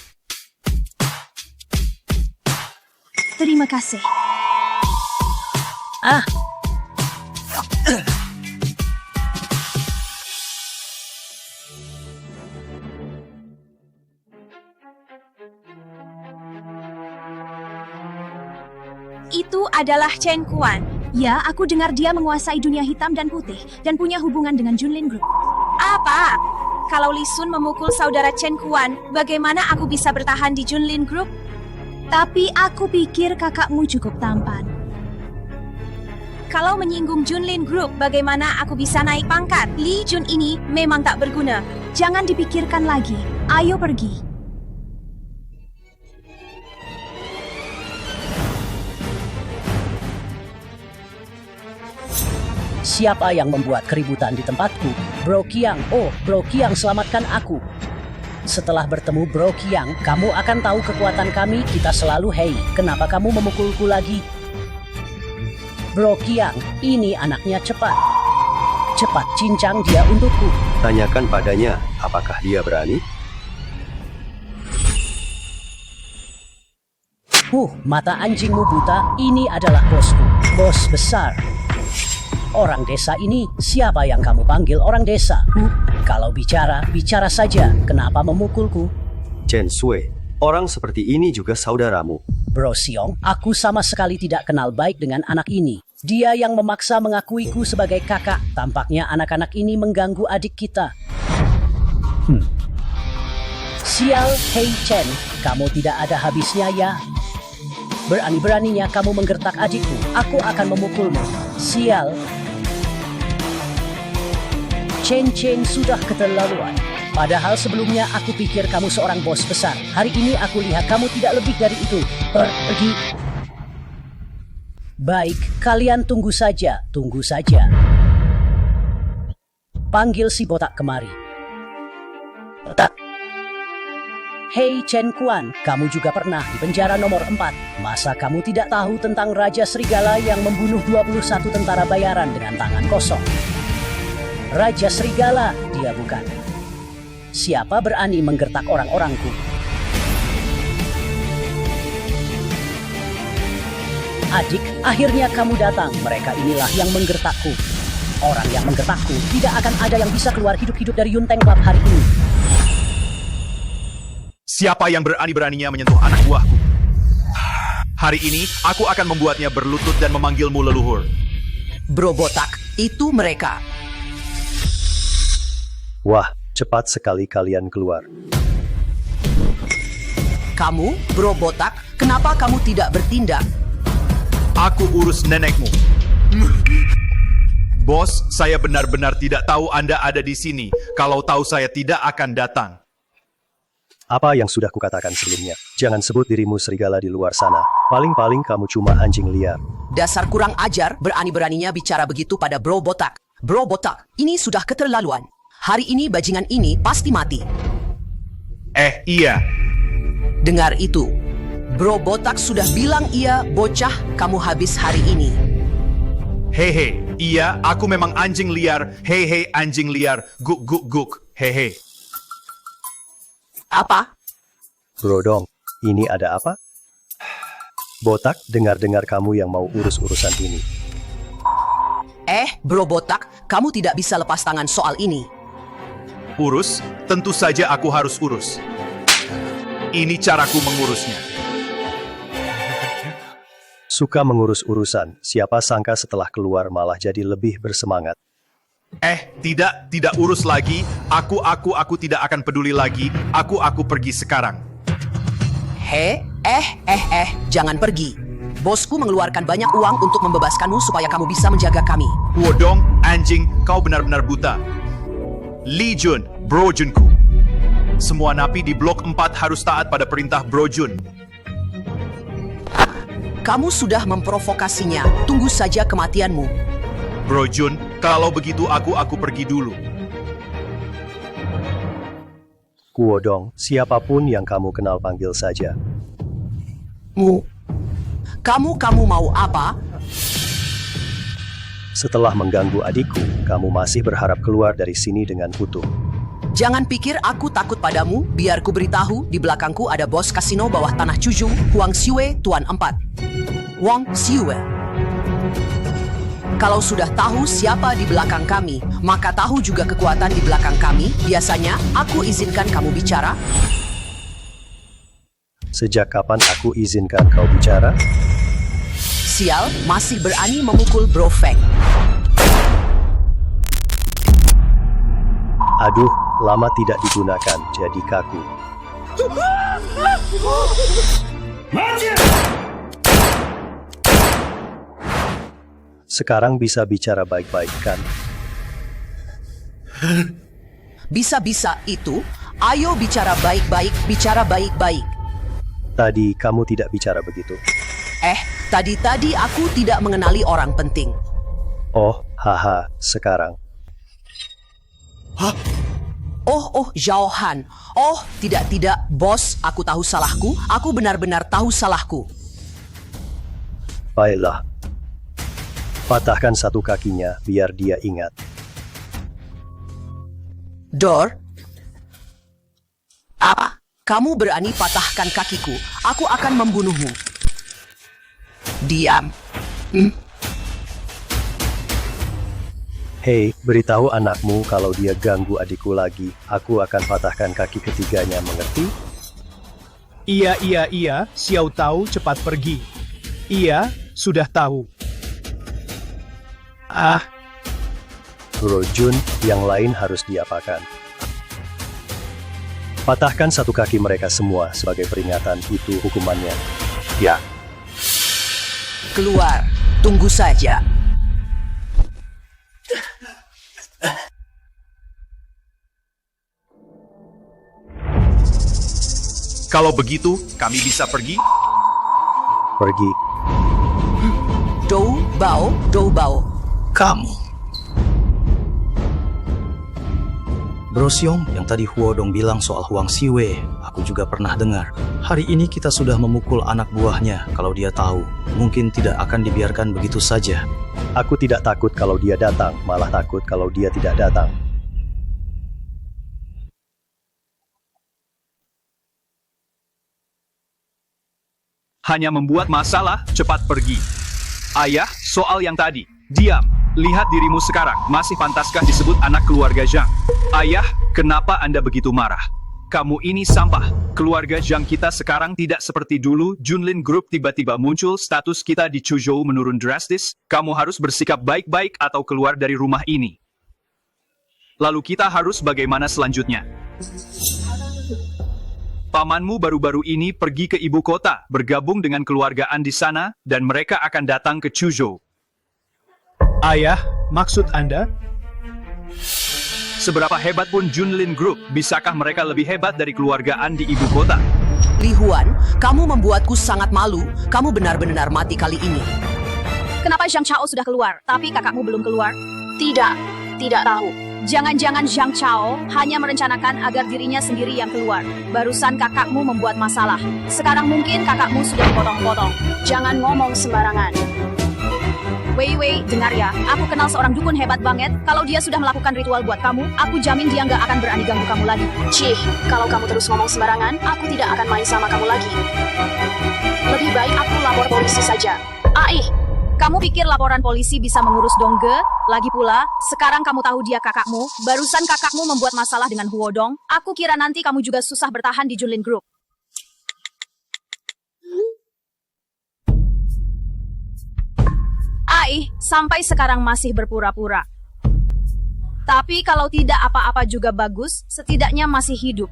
Speaker 9: Terima kasih. Itu adalah Chen Kuan. Ya, aku dengar dia menguasai dunia hitam dan putih dan punya hubungan dengan Junlin Group. Apa? Kalau Li Sun memukul saudara Chen Kuan, bagaimana aku bisa bertahan di Junlin Group? Tapi aku pikir kakakmu cukup tampan. Kalau menyinggung Junlin Group, bagaimana aku bisa naik pangkat? Li Jun ini memang tak berguna. Jangan dipikirkan lagi. Ayo pergi.
Speaker 10: Siapa yang membuat keributan di tempatku? Bro Kiang. Oh, Bro Kiang, selamatkan aku. Setelah bertemu Bro Kiang, kamu akan tahu kekuatan kami. Kita selalu, hei, kenapa kamu memukulku lagi? Bro Kiang, ini anaknya cepat. Cepat cincang dia untukku.
Speaker 2: Tanyakan padanya, apakah dia berani?
Speaker 10: Mata anjingmu buta. Ini adalah bosku. Bos besar. Orang desa ini, siapa yang kamu panggil orang desa? Kalau bicara, bicara saja. Kenapa memukulku?
Speaker 2: Chen Sui, orang seperti ini juga saudaramu.
Speaker 10: Bro Siong, aku sama sekali tidak kenal baik dengan anak ini. Dia yang memaksa mengakuiku sebagai kakak. Tampaknya anak-anak ini mengganggu adik kita. Sial, Hei Chen, kamu tidak ada habisnya ya. Berani-beraninya kamu menggertak adikku. Aku akan memukulmu. Sial. Chen sudah keterlaluan. Padahal sebelumnya aku pikir kamu seorang bos besar. Hari ini aku lihat kamu tidak lebih dari itu. Pergi. Baik, kalian tunggu saja. Tunggu saja. Panggil si botak kemari. Botak. Hei Chen Kuan, kamu juga pernah di penjara nomor 4. Masa kamu tidak tahu tentang Raja Serigala yang membunuh 21 tentara bayaran dengan tangan kosong? Raja Serigala, dia bukan. Siapa berani menggertak orang-orangku? Adik, akhirnya kamu datang. Mereka inilah yang menggertakku. Orang yang menggertakku, tidak akan ada yang bisa keluar hidup-hidup dari Yunteng Club hari ini.
Speaker 1: Siapa yang berani-beraninya menyentuh anak buahku? Hari ini, aku akan membuatnya berlutut dan memanggilmu leluhur.
Speaker 3: Bro Botak, itu mereka.
Speaker 2: Wah, cepat sekali kalian keluar.
Speaker 3: Kamu, Bro Botak, kenapa kamu tidak bertindak?
Speaker 1: Aku urus nenekmu. Bos, saya benar-benar tidak tahu Anda ada di sini. Kalau tahu saya tidak akan datang.
Speaker 2: Apa yang sudah kukatakan sebelumnya? Jangan sebut dirimu serigala di luar sana. Paling-paling kamu cuma anjing liar.
Speaker 3: Dasar kurang ajar, berani-beraninya bicara begitu pada Bro Botak. Bro Botak, ini sudah keterlaluan. Hari ini bajingan ini pasti mati.
Speaker 1: Iya.
Speaker 3: Dengar itu. Bro Botak sudah bilang iya, bocah, kamu habis hari ini.
Speaker 1: Hehe, iya, aku memang anjing liar. Hehe, anjing liar. Guk, guk, guk. Hehe.
Speaker 3: Apa?
Speaker 2: Brodong, ini ada apa? Botak, dengar-dengar kamu yang mau urus-urusan ini.
Speaker 3: Bro Botak, kamu tidak bisa lepas tangan soal ini.
Speaker 1: Urus? Tentu saja aku harus urus. Ini caraku mengurusnya.
Speaker 2: Suka mengurus urusan, siapa sangka setelah keluar malah jadi lebih bersemangat.
Speaker 1: Tidak urus lagi. Aku tidak akan peduli lagi. Aku pergi sekarang.
Speaker 3: Jangan pergi. Bosku mengeluarkan banyak uang untuk membebaskanmu supaya kamu bisa menjaga kami.
Speaker 1: Wodong, anjing, kau benar-benar buta. Li Jun, Bro Junku. Semua napi di blok 4 harus taat pada perintah Bro Jun.
Speaker 3: Kamu sudah memprovokasinya. Tunggu saja kematianmu.
Speaker 1: Bro Jun, kalau begitu aku pergi dulu.
Speaker 2: Kuodong, siapapun yang kamu kenal panggil saja.
Speaker 3: Kamu mau apa?
Speaker 2: Setelah mengganggu adikku, kamu masih berharap keluar dari sini dengan utuh.
Speaker 3: Jangan pikir aku takut padamu. Biar ku beritahu, di belakangku ada bos kasino bawah tanah Cujung, Huang Xiue, Tuan 4. Wang Xiue. Kalau sudah tahu siapa di belakang kami, maka tahu juga kekuatan di belakang kami. Biasanya, aku izinkan kamu bicara.
Speaker 2: Sejak kapan aku izinkan kau bicara?
Speaker 3: Sial, masih berani memukul Bro Feng.
Speaker 2: Aduh, lama tidak digunakan, jadi kaku. Sekarang bisa bicara baik-baik kan?
Speaker 3: Bisa-bisa itu, ayo bicara baik-baik, bicara baik-baik.
Speaker 2: Tadi kamu tidak bicara begitu.
Speaker 3: Tadi aku tidak mengenali orang penting.
Speaker 2: Oh, haha, sekarang.
Speaker 3: Oh, Zhao-Han. Oh, tidak, bos, aku tahu salahku. Aku benar-benar tahu salahku.
Speaker 2: Baiklah. Patahkan satu kakinya, biar dia ingat.
Speaker 3: Dor? Apa? Kamu berani patahkan kakiku? Aku akan membunuhmu. Diam.
Speaker 2: Hei, beritahu anakmu kalau dia ganggu adikku lagi, aku akan patahkan kaki ketiganya, mengerti?
Speaker 22: Iya, Xiao Tao cepat pergi. Iya, sudah tahu.
Speaker 2: Bro Jun, yang lain harus diapakan? Patahkan satu kaki mereka semua sebagai peringatan, itu hukumannya. Ya.
Speaker 3: Keluar, tunggu saja.
Speaker 1: Kalau begitu, kami bisa pergi?
Speaker 2: Pergi.
Speaker 3: Dou Bao.
Speaker 4: Kamu. Bro Xiong, yang tadi Huodong bilang soal Huang Xiwei, aku juga pernah dengar. Hari ini kita sudah memukul anak buahnya. Kalau dia tahu, mungkin tidak akan dibiarkan begitu saja.
Speaker 2: Aku tidak takut kalau dia datang, malah takut kalau dia tidak datang.
Speaker 1: Hanya membuat masalah, cepat pergi. Ayah, soal yang tadi. Diam. Lihat dirimu sekarang. Masih pantaskah disebut anak keluarga Zhang? Ayah, kenapa Anda begitu marah? Kamu ini sampah. Keluarga Zhang kita sekarang tidak seperti dulu. Junlin Group tiba-tiba muncul. Status kita di Chuzhou menurun drastis. Kamu harus bersikap baik-baik atau keluar dari rumah ini. Lalu kita harus bagaimana selanjutnya? Pamanmu baru-baru ini pergi ke ibu kota, bergabung dengan keluargaan di sana, dan mereka akan datang ke Chuzhou.
Speaker 22: Ayah, maksud Anda?
Speaker 1: Seberapa hebat pun Junlin Group, bisakah mereka lebih hebat dari keluargaan di ibu kota?
Speaker 3: Li Huan, kamu membuatku sangat malu. Kamu benar-benar mati kali ini.
Speaker 16: Kenapa Zhang Chao sudah keluar, tapi kakakmu belum keluar? Tidak tahu. Jangan-jangan Zhang Chao hanya merencanakan agar dirinya sendiri yang keluar. Barusan kakakmu membuat masalah. Sekarang mungkin kakakmu sudah dipotong-potong. Jangan ngomong sembarangan. Wei, dengar ya. Aku kenal seorang dukun hebat banget. Kalau dia sudah melakukan ritual buat kamu, aku jamin dia nggak akan berani ganggu kamu lagi. Cih, kalau kamu terus ngomong sembarangan, aku tidak akan main sama kamu lagi. Lebih baik aku lapor polisi saja. Kamu pikir laporan polisi bisa mengurus Dongge? Lagi pula, sekarang kamu tahu dia kakakmu. Barusan kakakmu membuat masalah dengan Huodong. Aku kira nanti kamu juga susah bertahan di Junlin Group. Sampai sekarang masih berpura-pura. Tapi kalau tidak apa-apa juga bagus, setidaknya masih hidup.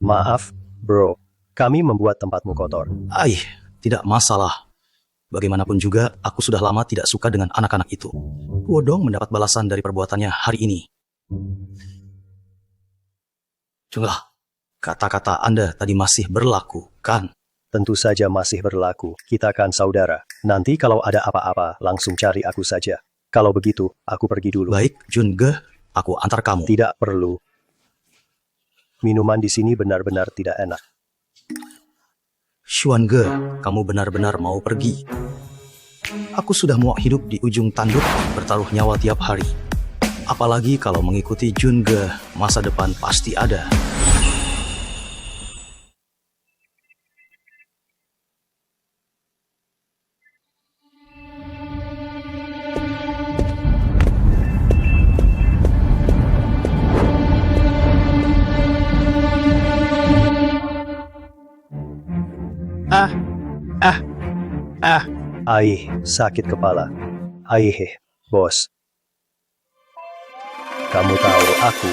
Speaker 2: Maaf, bro. Kami membuat tempatmu kotor.
Speaker 4: Tidak masalah. Bagaimanapun juga, aku sudah lama tidak suka dengan anak-anak itu. Huodong mendapat balasan dari perbuatannya hari ini. Jumlah, kata-kata Anda tadi masih berlaku, kan?
Speaker 2: Tentu saja masih berlaku. Kita kan saudara. Nanti kalau ada apa-apa, langsung cari aku saja. Kalau begitu, aku pergi dulu.
Speaker 4: Baik, Junge, aku antar kamu.
Speaker 2: Tidak perlu. Minuman di sini benar-benar tidak enak.
Speaker 4: Xuange, kamu benar-benar mau pergi. Aku sudah muak hidup di ujung tanduk, bertaruh nyawa tiap hari. Apalagi kalau mengikuti Junge, masa depan pasti ada.
Speaker 2: Sakit kepala. Bos. Kamu tahu aku.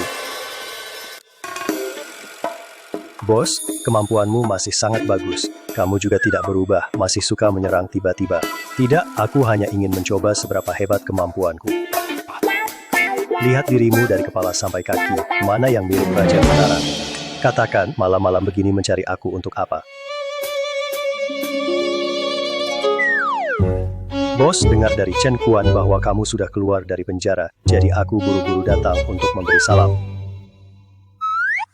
Speaker 2: Bos, kemampuanmu masih sangat bagus. Kamu juga tidak berubah, masih suka menyerang tiba-tiba. Tidak, aku hanya ingin mencoba seberapa hebat kemampuanku. Lihat dirimu dari kepala sampai kaki, mana yang milik Raja Benaran. Katakan, malam-malam begini mencari aku untuk apa? Bos dengar dari Chen Kuan bahwa kamu sudah keluar dari penjara, jadi aku buru-buru datang untuk memberi salam.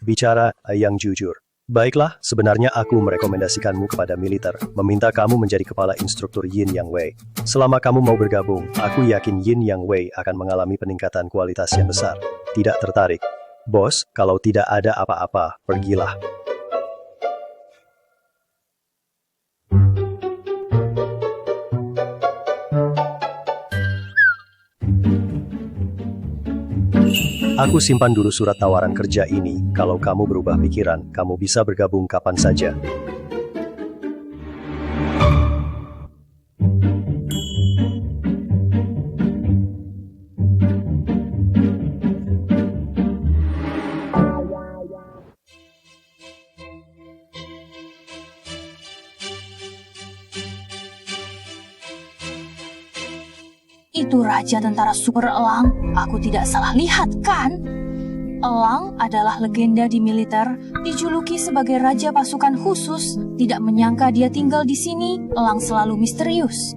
Speaker 2: Bicara yang jujur. Baiklah, sebenarnya aku merekomendasikanmu kepada militer, meminta kamu menjadi kepala instruktur Yin Yang Wei. Selama kamu mau bergabung, aku yakin Yin Yang Wei akan mengalami peningkatan kualitas yang besar. Tidak tertarik? Bos, kalau tidak ada apa-apa, pergilah. Aku simpan dulu surat tawaran kerja ini. Kalau kamu berubah pikiran, kamu bisa bergabung kapan saja.
Speaker 6: Itu Raja Tentara Super Elang. Aku tidak salah lihat, kan? Elang adalah legenda di militer, dijuluki sebagai Raja Pasukan Khusus. Tidak menyangka dia tinggal di sini, Elang selalu misterius.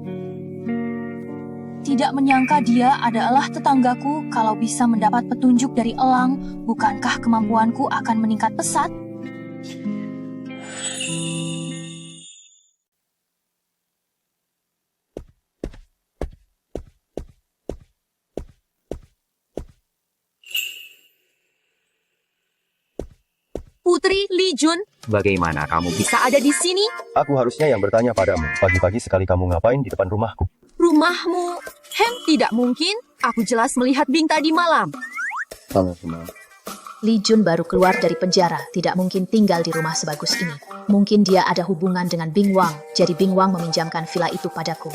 Speaker 6: Tidak menyangka dia adalah tetanggaku. Kalau bisa mendapat petunjuk dari Elang, bukankah kemampuanku akan meningkat pesat? Putri Li Jun,
Speaker 20: Bagaimana kamu bisa
Speaker 6: bisa ada di sini?
Speaker 2: Aku harusnya yang bertanya padamu. Pagi-pagi sekali kamu ngapain di depan rumahku?
Speaker 6: Rumahmu? Tidak mungkin. Aku jelas melihat Bing tadi malam.
Speaker 9: Li Jun baru keluar dari penjara, tidak mungkin tinggal di rumah sebagus ini. Mungkin dia ada hubungan dengan Bing Wang, jadi Bing Wang meminjamkan villa itu padaku.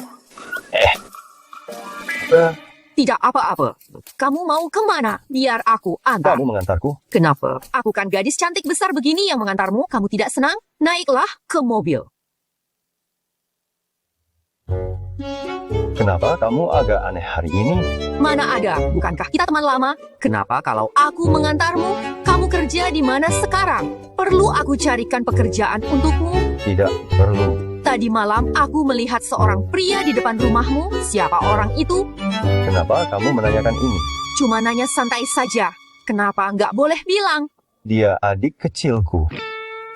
Speaker 6: Tidak apa-apa. Kamu mau kemana? Biar aku antar.
Speaker 2: Kamu mengantarku?
Speaker 6: Kenapa? Aku kan gadis cantik besar begini yang mengantarmu. Kamu tidak senang? Naiklah ke mobil.
Speaker 2: Kenapa kamu agak aneh hari ini?
Speaker 6: Mana ada? Bukankah kita teman lama? Kenapa kalau aku mengantarmu? Kamu kerja di mana sekarang? Perlu aku carikan pekerjaan untukmu?
Speaker 2: Tidak perlu.
Speaker 6: Tadi malam aku melihat seorang pria di depan rumahmu. Siapa orang itu?
Speaker 2: Kenapa kamu menanyakan ini?
Speaker 6: Cuma nanya santai saja. Kenapa nggak boleh bilang?
Speaker 2: Dia adik kecilku.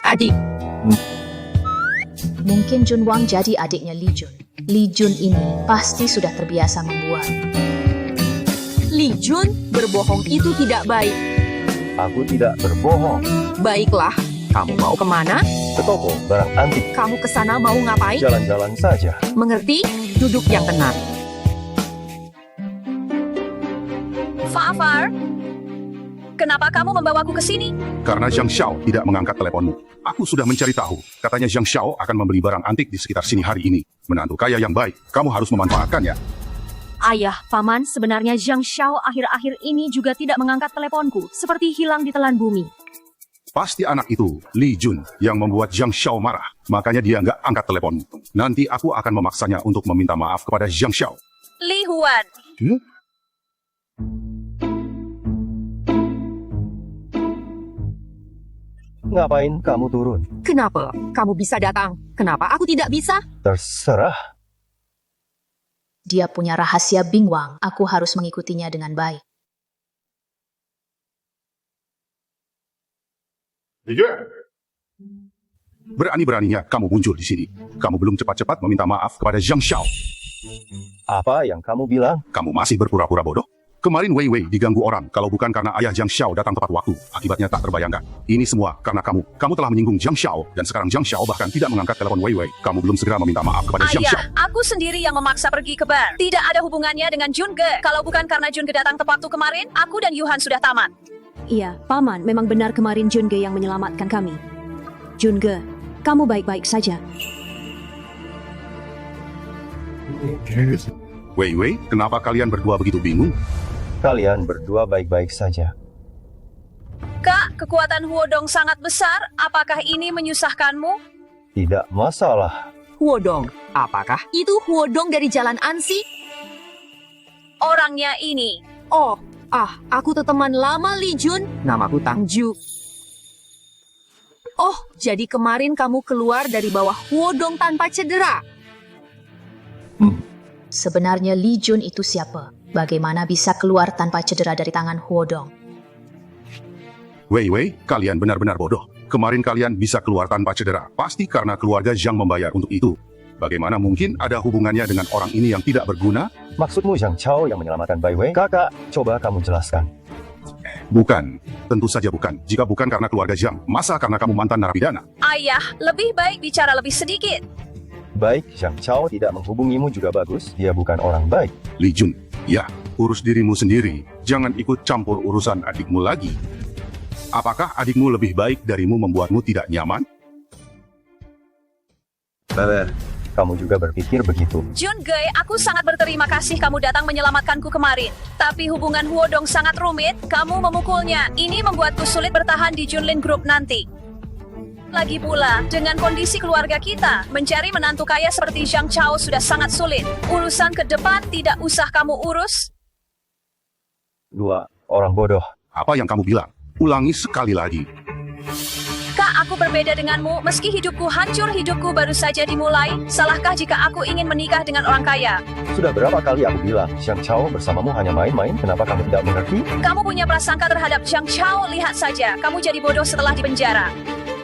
Speaker 6: Adik?
Speaker 9: Mungkin Jun Wang jadi adiknya Li Jun. Li Jun ini pasti sudah terbiasa membuat.
Speaker 6: Li Jun, berbohong itu tidak baik.
Speaker 2: Aku tidak berbohong.
Speaker 6: Baiklah, kamu mau kemana?
Speaker 2: Ke toko barang antik.
Speaker 6: Kamu ke sana mau ngapain?
Speaker 2: Jalan-jalan saja.
Speaker 6: Mengerti? Duduk yang tenang.
Speaker 16: Fafar, kenapa kamu membawaku ke sini?
Speaker 14: Karena Zhang Xiao tidak mengangkat teleponmu. Aku sudah mencari tahu. Katanya Zhang Xiao akan membeli barang antik di sekitar sini hari ini. Menantu kaya yang baik, kamu harus memanfaatkannya.
Speaker 6: Ayah, Paman, sebenarnya Zhang Xiao akhir-akhir ini juga tidak mengangkat teleponku, seperti hilang di telan bumi.
Speaker 14: Pasti anak itu, Li Jun, yang membuat Zhang Xiao marah. Makanya dia nggak angkat teleponmu. Nanti aku akan memaksanya untuk meminta maaf kepada Zhang Xiao.
Speaker 16: Li Huan.
Speaker 2: Ngapain kamu turun?
Speaker 6: Kenapa? Kamu bisa datang. Kenapa aku tidak bisa?
Speaker 2: Terserah.
Speaker 9: Dia punya rahasia Bing Wang, aku harus mengikutinya dengan baik.
Speaker 14: Berani-beraninya kamu muncul di sini. Kamu belum cepat-cepat meminta maaf kepada Zhang Xiao.
Speaker 2: Apa yang kamu bilang?
Speaker 14: Kamu masih berpura-pura bodoh? Kemarin Wei Wei diganggu orang, kalau bukan karena ayah Zhang Xiao datang tepat waktu. Akibatnya tak terbayangkan. Ini semua karena kamu. Kamu telah menyinggung Zhang Xiao, dan sekarang Zhang Xiao bahkan tidak mengangkat telepon Wei Wei. Kamu belum segera meminta maaf kepada Zhang Xiao.
Speaker 16: Aku sendiri yang memaksa pergi ke bar. Tidak ada hubungannya dengan Junge. Kalau bukan karena Junge datang tepat waktu kemarin, aku dan Yuhan sudah tamat.
Speaker 5: Iya, Paman, memang benar kemarin Junge yang menyelamatkan kami. Junge, kamu baik-baik saja.
Speaker 14: Wei Wei, kenapa kalian berdua begitu bingung?
Speaker 2: Kalian berdua baik-baik saja.
Speaker 16: Kak, kekuatan Huodong sangat besar. Apakah ini menyusahkanmu?
Speaker 2: Tidak masalah.
Speaker 6: Huodong. Apakah itu Huodong dari Jalan Ansi?
Speaker 16: Orangnya ini.
Speaker 6: Oh,
Speaker 7: Aku teman lama Li Jun.
Speaker 20: Namaku Tang Ju.
Speaker 7: Oh, jadi kemarin kamu keluar dari bawah Huodong tanpa cedera.
Speaker 11: Sebenarnya Li Jun itu siapa? Bagaimana bisa keluar tanpa cedera dari tangan Huodong?
Speaker 14: Wei Wei, kalian benar-benar bodoh. Kemarin kalian bisa keluar tanpa cedera. Pasti karena keluarga Zhang membayar untuk itu. Bagaimana mungkin ada hubungannya dengan orang ini yang tidak berguna?
Speaker 2: Maksudmu Zhang Chao yang menyelamatkan Bai Wei? Kakak, coba kamu jelaskan.
Speaker 14: Bukan. Tentu saja bukan. Jika bukan karena keluarga Zhang, masa karena kamu mantan narapidana?
Speaker 9: Ayah, lebih baik bicara lebih sedikit.
Speaker 2: Baik, Zhang Chao tidak menghubungimu juga bagus. Dia bukan orang baik.
Speaker 14: Li Jun, ya, urus dirimu sendiri. Jangan ikut campur urusan adikmu lagi. Apakah adikmu lebih baik darimu membuatmu tidak nyaman?
Speaker 2: Beber, kamu juga berpikir begitu.
Speaker 9: Junge, aku sangat berterima kasih kamu datang menyelamatkanku kemarin. Tapi hubungan Huodong sangat rumit, kamu memukulnya. Ini membuatku sulit bertahan di Junlin Group nanti. Lagi pula, dengan kondisi keluarga kita, mencari menantu kaya seperti Zhang Chao sudah sangat sulit. Urusan ke depan tidak usah kamu urus.
Speaker 2: Dua orang bodoh.
Speaker 14: Apa yang kamu bilang? Ulangi sekali lagi.
Speaker 9: Kak, aku berbeda denganmu. Meski hidupku hancur, hidupku baru saja dimulai. Salahkah jika aku ingin menikah dengan orang kaya?
Speaker 2: Sudah berapa kali aku bilang, Zhang Chao bersamamu hanya main-main, kenapa kamu tidak mengerti?
Speaker 9: Kamu punya prasangka terhadap Zhang Chao, lihat saja. Kamu jadi bodoh setelah di penjara.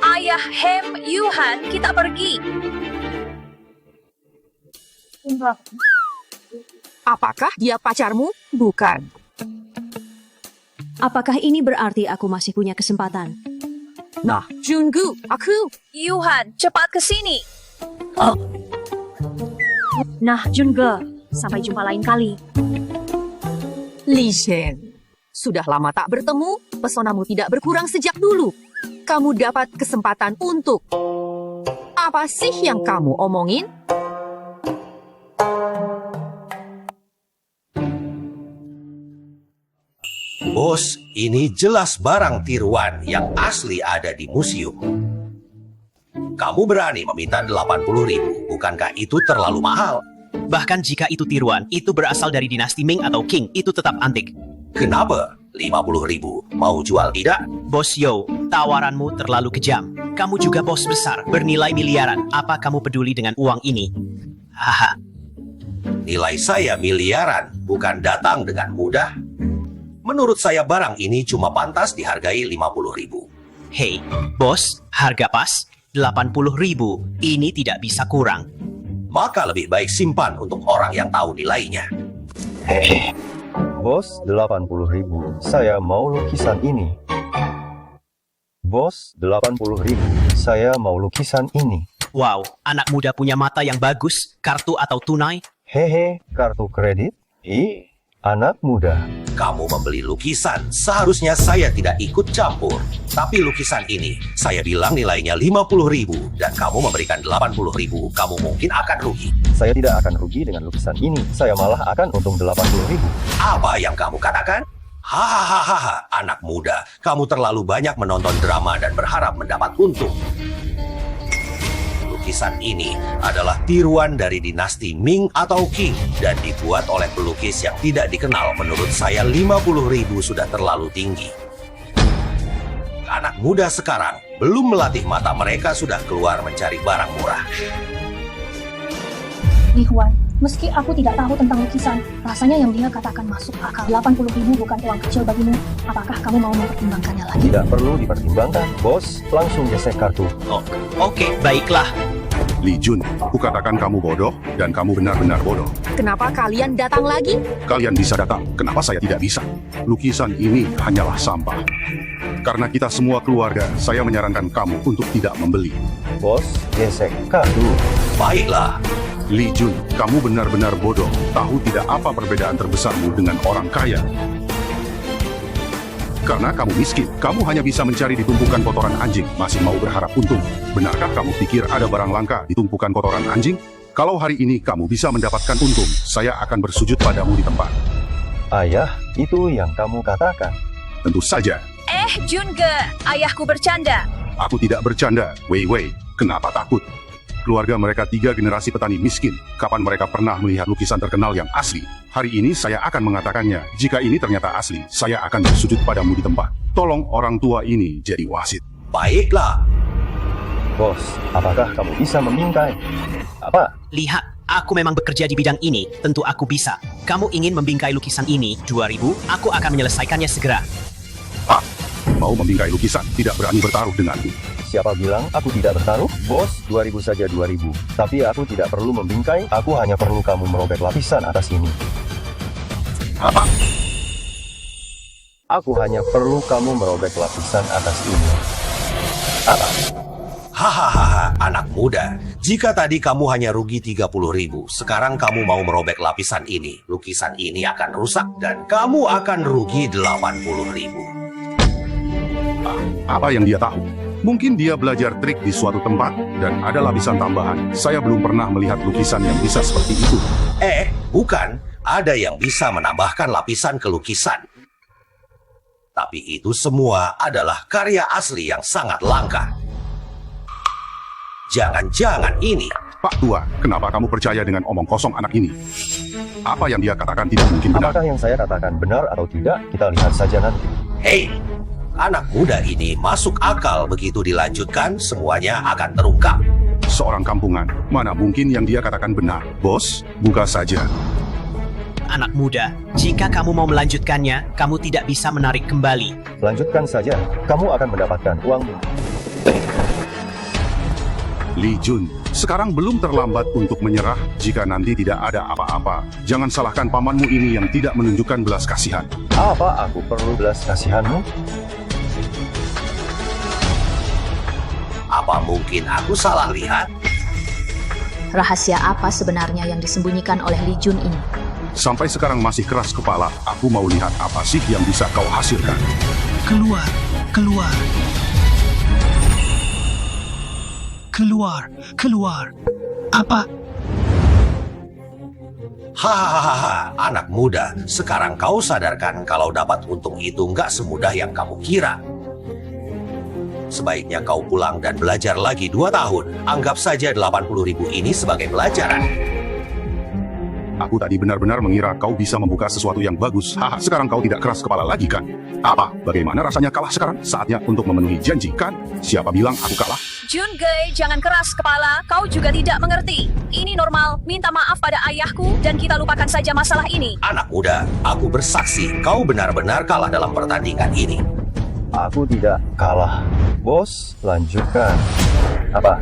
Speaker 9: Ayah Hem Yuhan, kita pergi.
Speaker 7: Apakah dia pacarmu? Bukan.
Speaker 5: Apakah ini berarti aku masih punya kesempatan?
Speaker 7: Nah, Jungu, aku.
Speaker 9: Yuhan, cepat ke sini.
Speaker 16: Nah, Junge, sampai jumpa lain kali.
Speaker 7: Li Shen, sudah lama tak bertemu, pesonamu tidak berkurang sejak dulu. Kamu dapat kesempatan untuk... Apa sih yang kamu omongin?
Speaker 23: Bos, ini jelas barang tiruan yang asli ada di museum. Kamu berani meminta 80.000, bukankah itu terlalu mahal?
Speaker 24: Bahkan jika itu tiruan, itu berasal dari dinasti Ming atau Qing, itu tetap antik.
Speaker 23: Kenapa? 50.000, mau jual tidak?
Speaker 24: Bos Yo, tawaranmu terlalu kejam. Kamu juga bos besar, bernilai miliaran. Apa kamu peduli dengan uang ini? Haha.
Speaker 23: Nilai saya miliaran, bukan datang dengan mudah. Menurut saya barang ini cuma pantas dihargai 50.000.
Speaker 24: Hei, bos, harga pas 80.000. Ini tidak bisa kurang.
Speaker 23: Maka lebih baik simpan untuk orang yang tahu nilainya.
Speaker 2: Bos, 80.000. Saya mau lukisan ini. Bos, 80.000. Saya mau lukisan ini.
Speaker 24: Wow, anak muda punya mata yang bagus. Kartu atau tunai?
Speaker 2: Hehe, kartu kredit? Anak muda.
Speaker 23: Kamu membeli lukisan, seharusnya saya tidak ikut campur. Tapi lukisan ini, saya bilang nilainya 50.000 dan kamu memberikan 80.000, kamu mungkin akan rugi.
Speaker 2: Saya tidak akan rugi dengan lukisan ini. Saya malah akan untung 80.000.
Speaker 23: Apa yang kamu katakan? Hahaha, anak muda, kamu terlalu banyak menonton drama dan berharap mendapat untung. Lukisan ini adalah tiruan dari dinasti Ming atau Qing dan dibuat oleh pelukis yang tidak dikenal. Menurut saya 50.000 sudah terlalu tinggi. Anak muda sekarang belum melatih mata mereka sudah keluar mencari barang murah.
Speaker 6: Li Huan, meski aku tidak tahu tentang lukisan, rasanya yang dia katakan masuk akal. 80.000 bukan uang kecil bagimu. Apakah kamu mau mempertimbangkannya lagi?
Speaker 2: Tidak perlu dipertimbangkan, bos. Langsung gesek kartu.
Speaker 24: Oke, baiklah.
Speaker 14: Li Jun, kukatakan kamu bodoh, dan kamu benar-benar bodoh.
Speaker 7: Kenapa kalian datang lagi?
Speaker 14: Kalian bisa datang, kenapa saya tidak bisa? Lukisan ini hanyalah sampah. Karena kita semua keluarga, saya menyarankan kamu untuk tidak membeli.
Speaker 2: Bos, gesek kartu.
Speaker 23: Baiklah.
Speaker 14: Li Jun, kamu benar-benar bodoh. Tahu tidak apa perbedaan terbesarmu dengan orang kaya? Karena kamu miskin, kamu hanya bisa mencari di tumpukan kotoran anjing, masih mau berharap untung. Benarkah kamu pikir ada barang langka di tumpukan kotoran anjing? Kalau hari ini kamu bisa mendapatkan untung, saya akan bersujud padamu di tempat.
Speaker 2: Ayah, itu yang kamu katakan.
Speaker 14: Tentu saja.
Speaker 9: Junge, ayahku bercanda.
Speaker 14: Aku tidak bercanda, Wei Wei. Kenapa takut? Keluarga mereka 3 generasi petani miskin. Kapan mereka pernah melihat lukisan terkenal yang asli? Hari ini saya akan mengatakannya. Jika ini ternyata asli, saya akan bersujud padamu di tempat. Tolong orang tua ini jadi wasit.
Speaker 23: Baiklah.
Speaker 2: Bos, apakah kamu bisa membingkai? Apa?
Speaker 24: Lihat, aku memang bekerja di bidang ini, tentu aku bisa. Kamu ingin membingkai lukisan ini, 2.000, aku akan menyelesaikannya segera.
Speaker 14: Mau membingkai lukisan, tidak berani bertaruh denganku.
Speaker 2: Siapa bilang aku tidak bertaruh? Bos, 2.000 saja 2.000. Tapi aku tidak perlu membingkai, aku hanya perlu kamu merobek lapisan atas ini.
Speaker 14: Apa?
Speaker 2: Aku hanya perlu kamu merobek lapisan atas ini. Apa?
Speaker 23: Hahaha, anak muda. Jika tadi kamu hanya rugi 30.000, sekarang kamu mau merobek lapisan ini. Lukisan ini akan rusak dan kamu akan rugi 80.000.
Speaker 14: Apa yang dia tahu? Mungkin dia belajar trik di suatu tempat dan ada lapisan tambahan. Saya belum pernah melihat lukisan yang bisa seperti itu.
Speaker 23: Bukan. Ada yang bisa menambahkan lapisan ke lukisan. Tapi itu semua adalah karya asli yang sangat langka. Jangan-jangan ini.
Speaker 14: Pak Tua, kenapa kamu percaya dengan omong kosong anak ini? Apa yang dia katakan tidak mungkin benar.
Speaker 2: Apakah yang saya katakan benar atau tidak? Kita lihat saja nanti.
Speaker 23: Hei, anak muda ini masuk akal. Begitu dilanjutkan, semuanya akan terungkap.
Speaker 14: Seorang kampungan, mana mungkin yang dia katakan benar. Bos, buka saja.
Speaker 24: Anak muda, jika kamu mau melanjutkannya, kamu tidak bisa menarik kembali.
Speaker 2: Lanjutkan saja, kamu akan mendapatkan uangmu.
Speaker 14: Li Jun, sekarang belum terlambat untuk menyerah jika nanti tidak ada apa-apa. Jangan salahkan pamanmu ini yang tidak menunjukkan belas kasihan.
Speaker 2: Apa aku perlu belas kasihanmu?
Speaker 23: Apa mungkin aku salah lihat?
Speaker 11: Rahasia apa sebenarnya yang disembunyikan oleh Li Jun ini?
Speaker 14: Sampai sekarang masih keras kepala. Aku mau lihat apa sih yang bisa kau hasilkan.
Speaker 12: Keluar, keluar. Keluar, keluar. Apa?
Speaker 23: Hahaha, anak muda. Sekarang kau sadarkan kalau dapat untung itu nggak semudah yang kamu kira. Sebaiknya kau pulang dan belajar lagi 2 tahun. Anggap saja 80.000 ini sebagai pelajaran.
Speaker 14: Aku tadi benar-benar mengira kau bisa membuka sesuatu yang bagus. Haha, sekarang kau tidak keras kepala lagi kan? Apa? Bagaimana rasanya kalah sekarang? Saatnya untuk memenuhi janji, kan? Siapa bilang aku kalah?
Speaker 16: Junge, jangan keras kepala. Kau juga tidak mengerti. Ini normal. Minta maaf pada ayahku dan kita lupakan saja masalah ini.
Speaker 23: Anak muda, aku bersaksi kau benar-benar kalah dalam pertandingan ini.
Speaker 2: Aku tidak kalah. Bos, lanjutkan. Apa?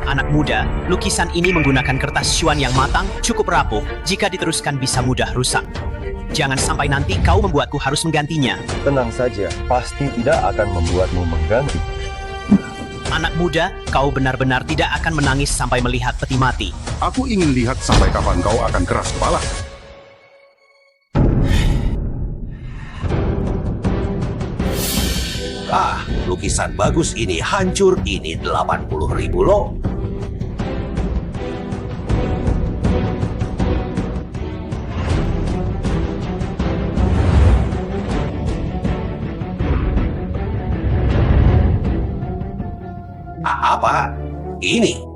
Speaker 24: Anak muda, lukisan ini menggunakan kertas syuan yang matang, cukup rapuh, jika diteruskan bisa mudah rusak. Jangan sampai nanti kau membuatku harus menggantinya.
Speaker 2: Tenang saja, pasti tidak akan membuatmu mengganti.
Speaker 24: Anak muda, kau benar-benar tidak akan menangis sampai melihat peti mati.
Speaker 14: Aku ingin lihat sampai kapan kau akan keras kepala.
Speaker 23: Lukisan bagus ini hancur. Ini 80.000 loh. Apa? Ini?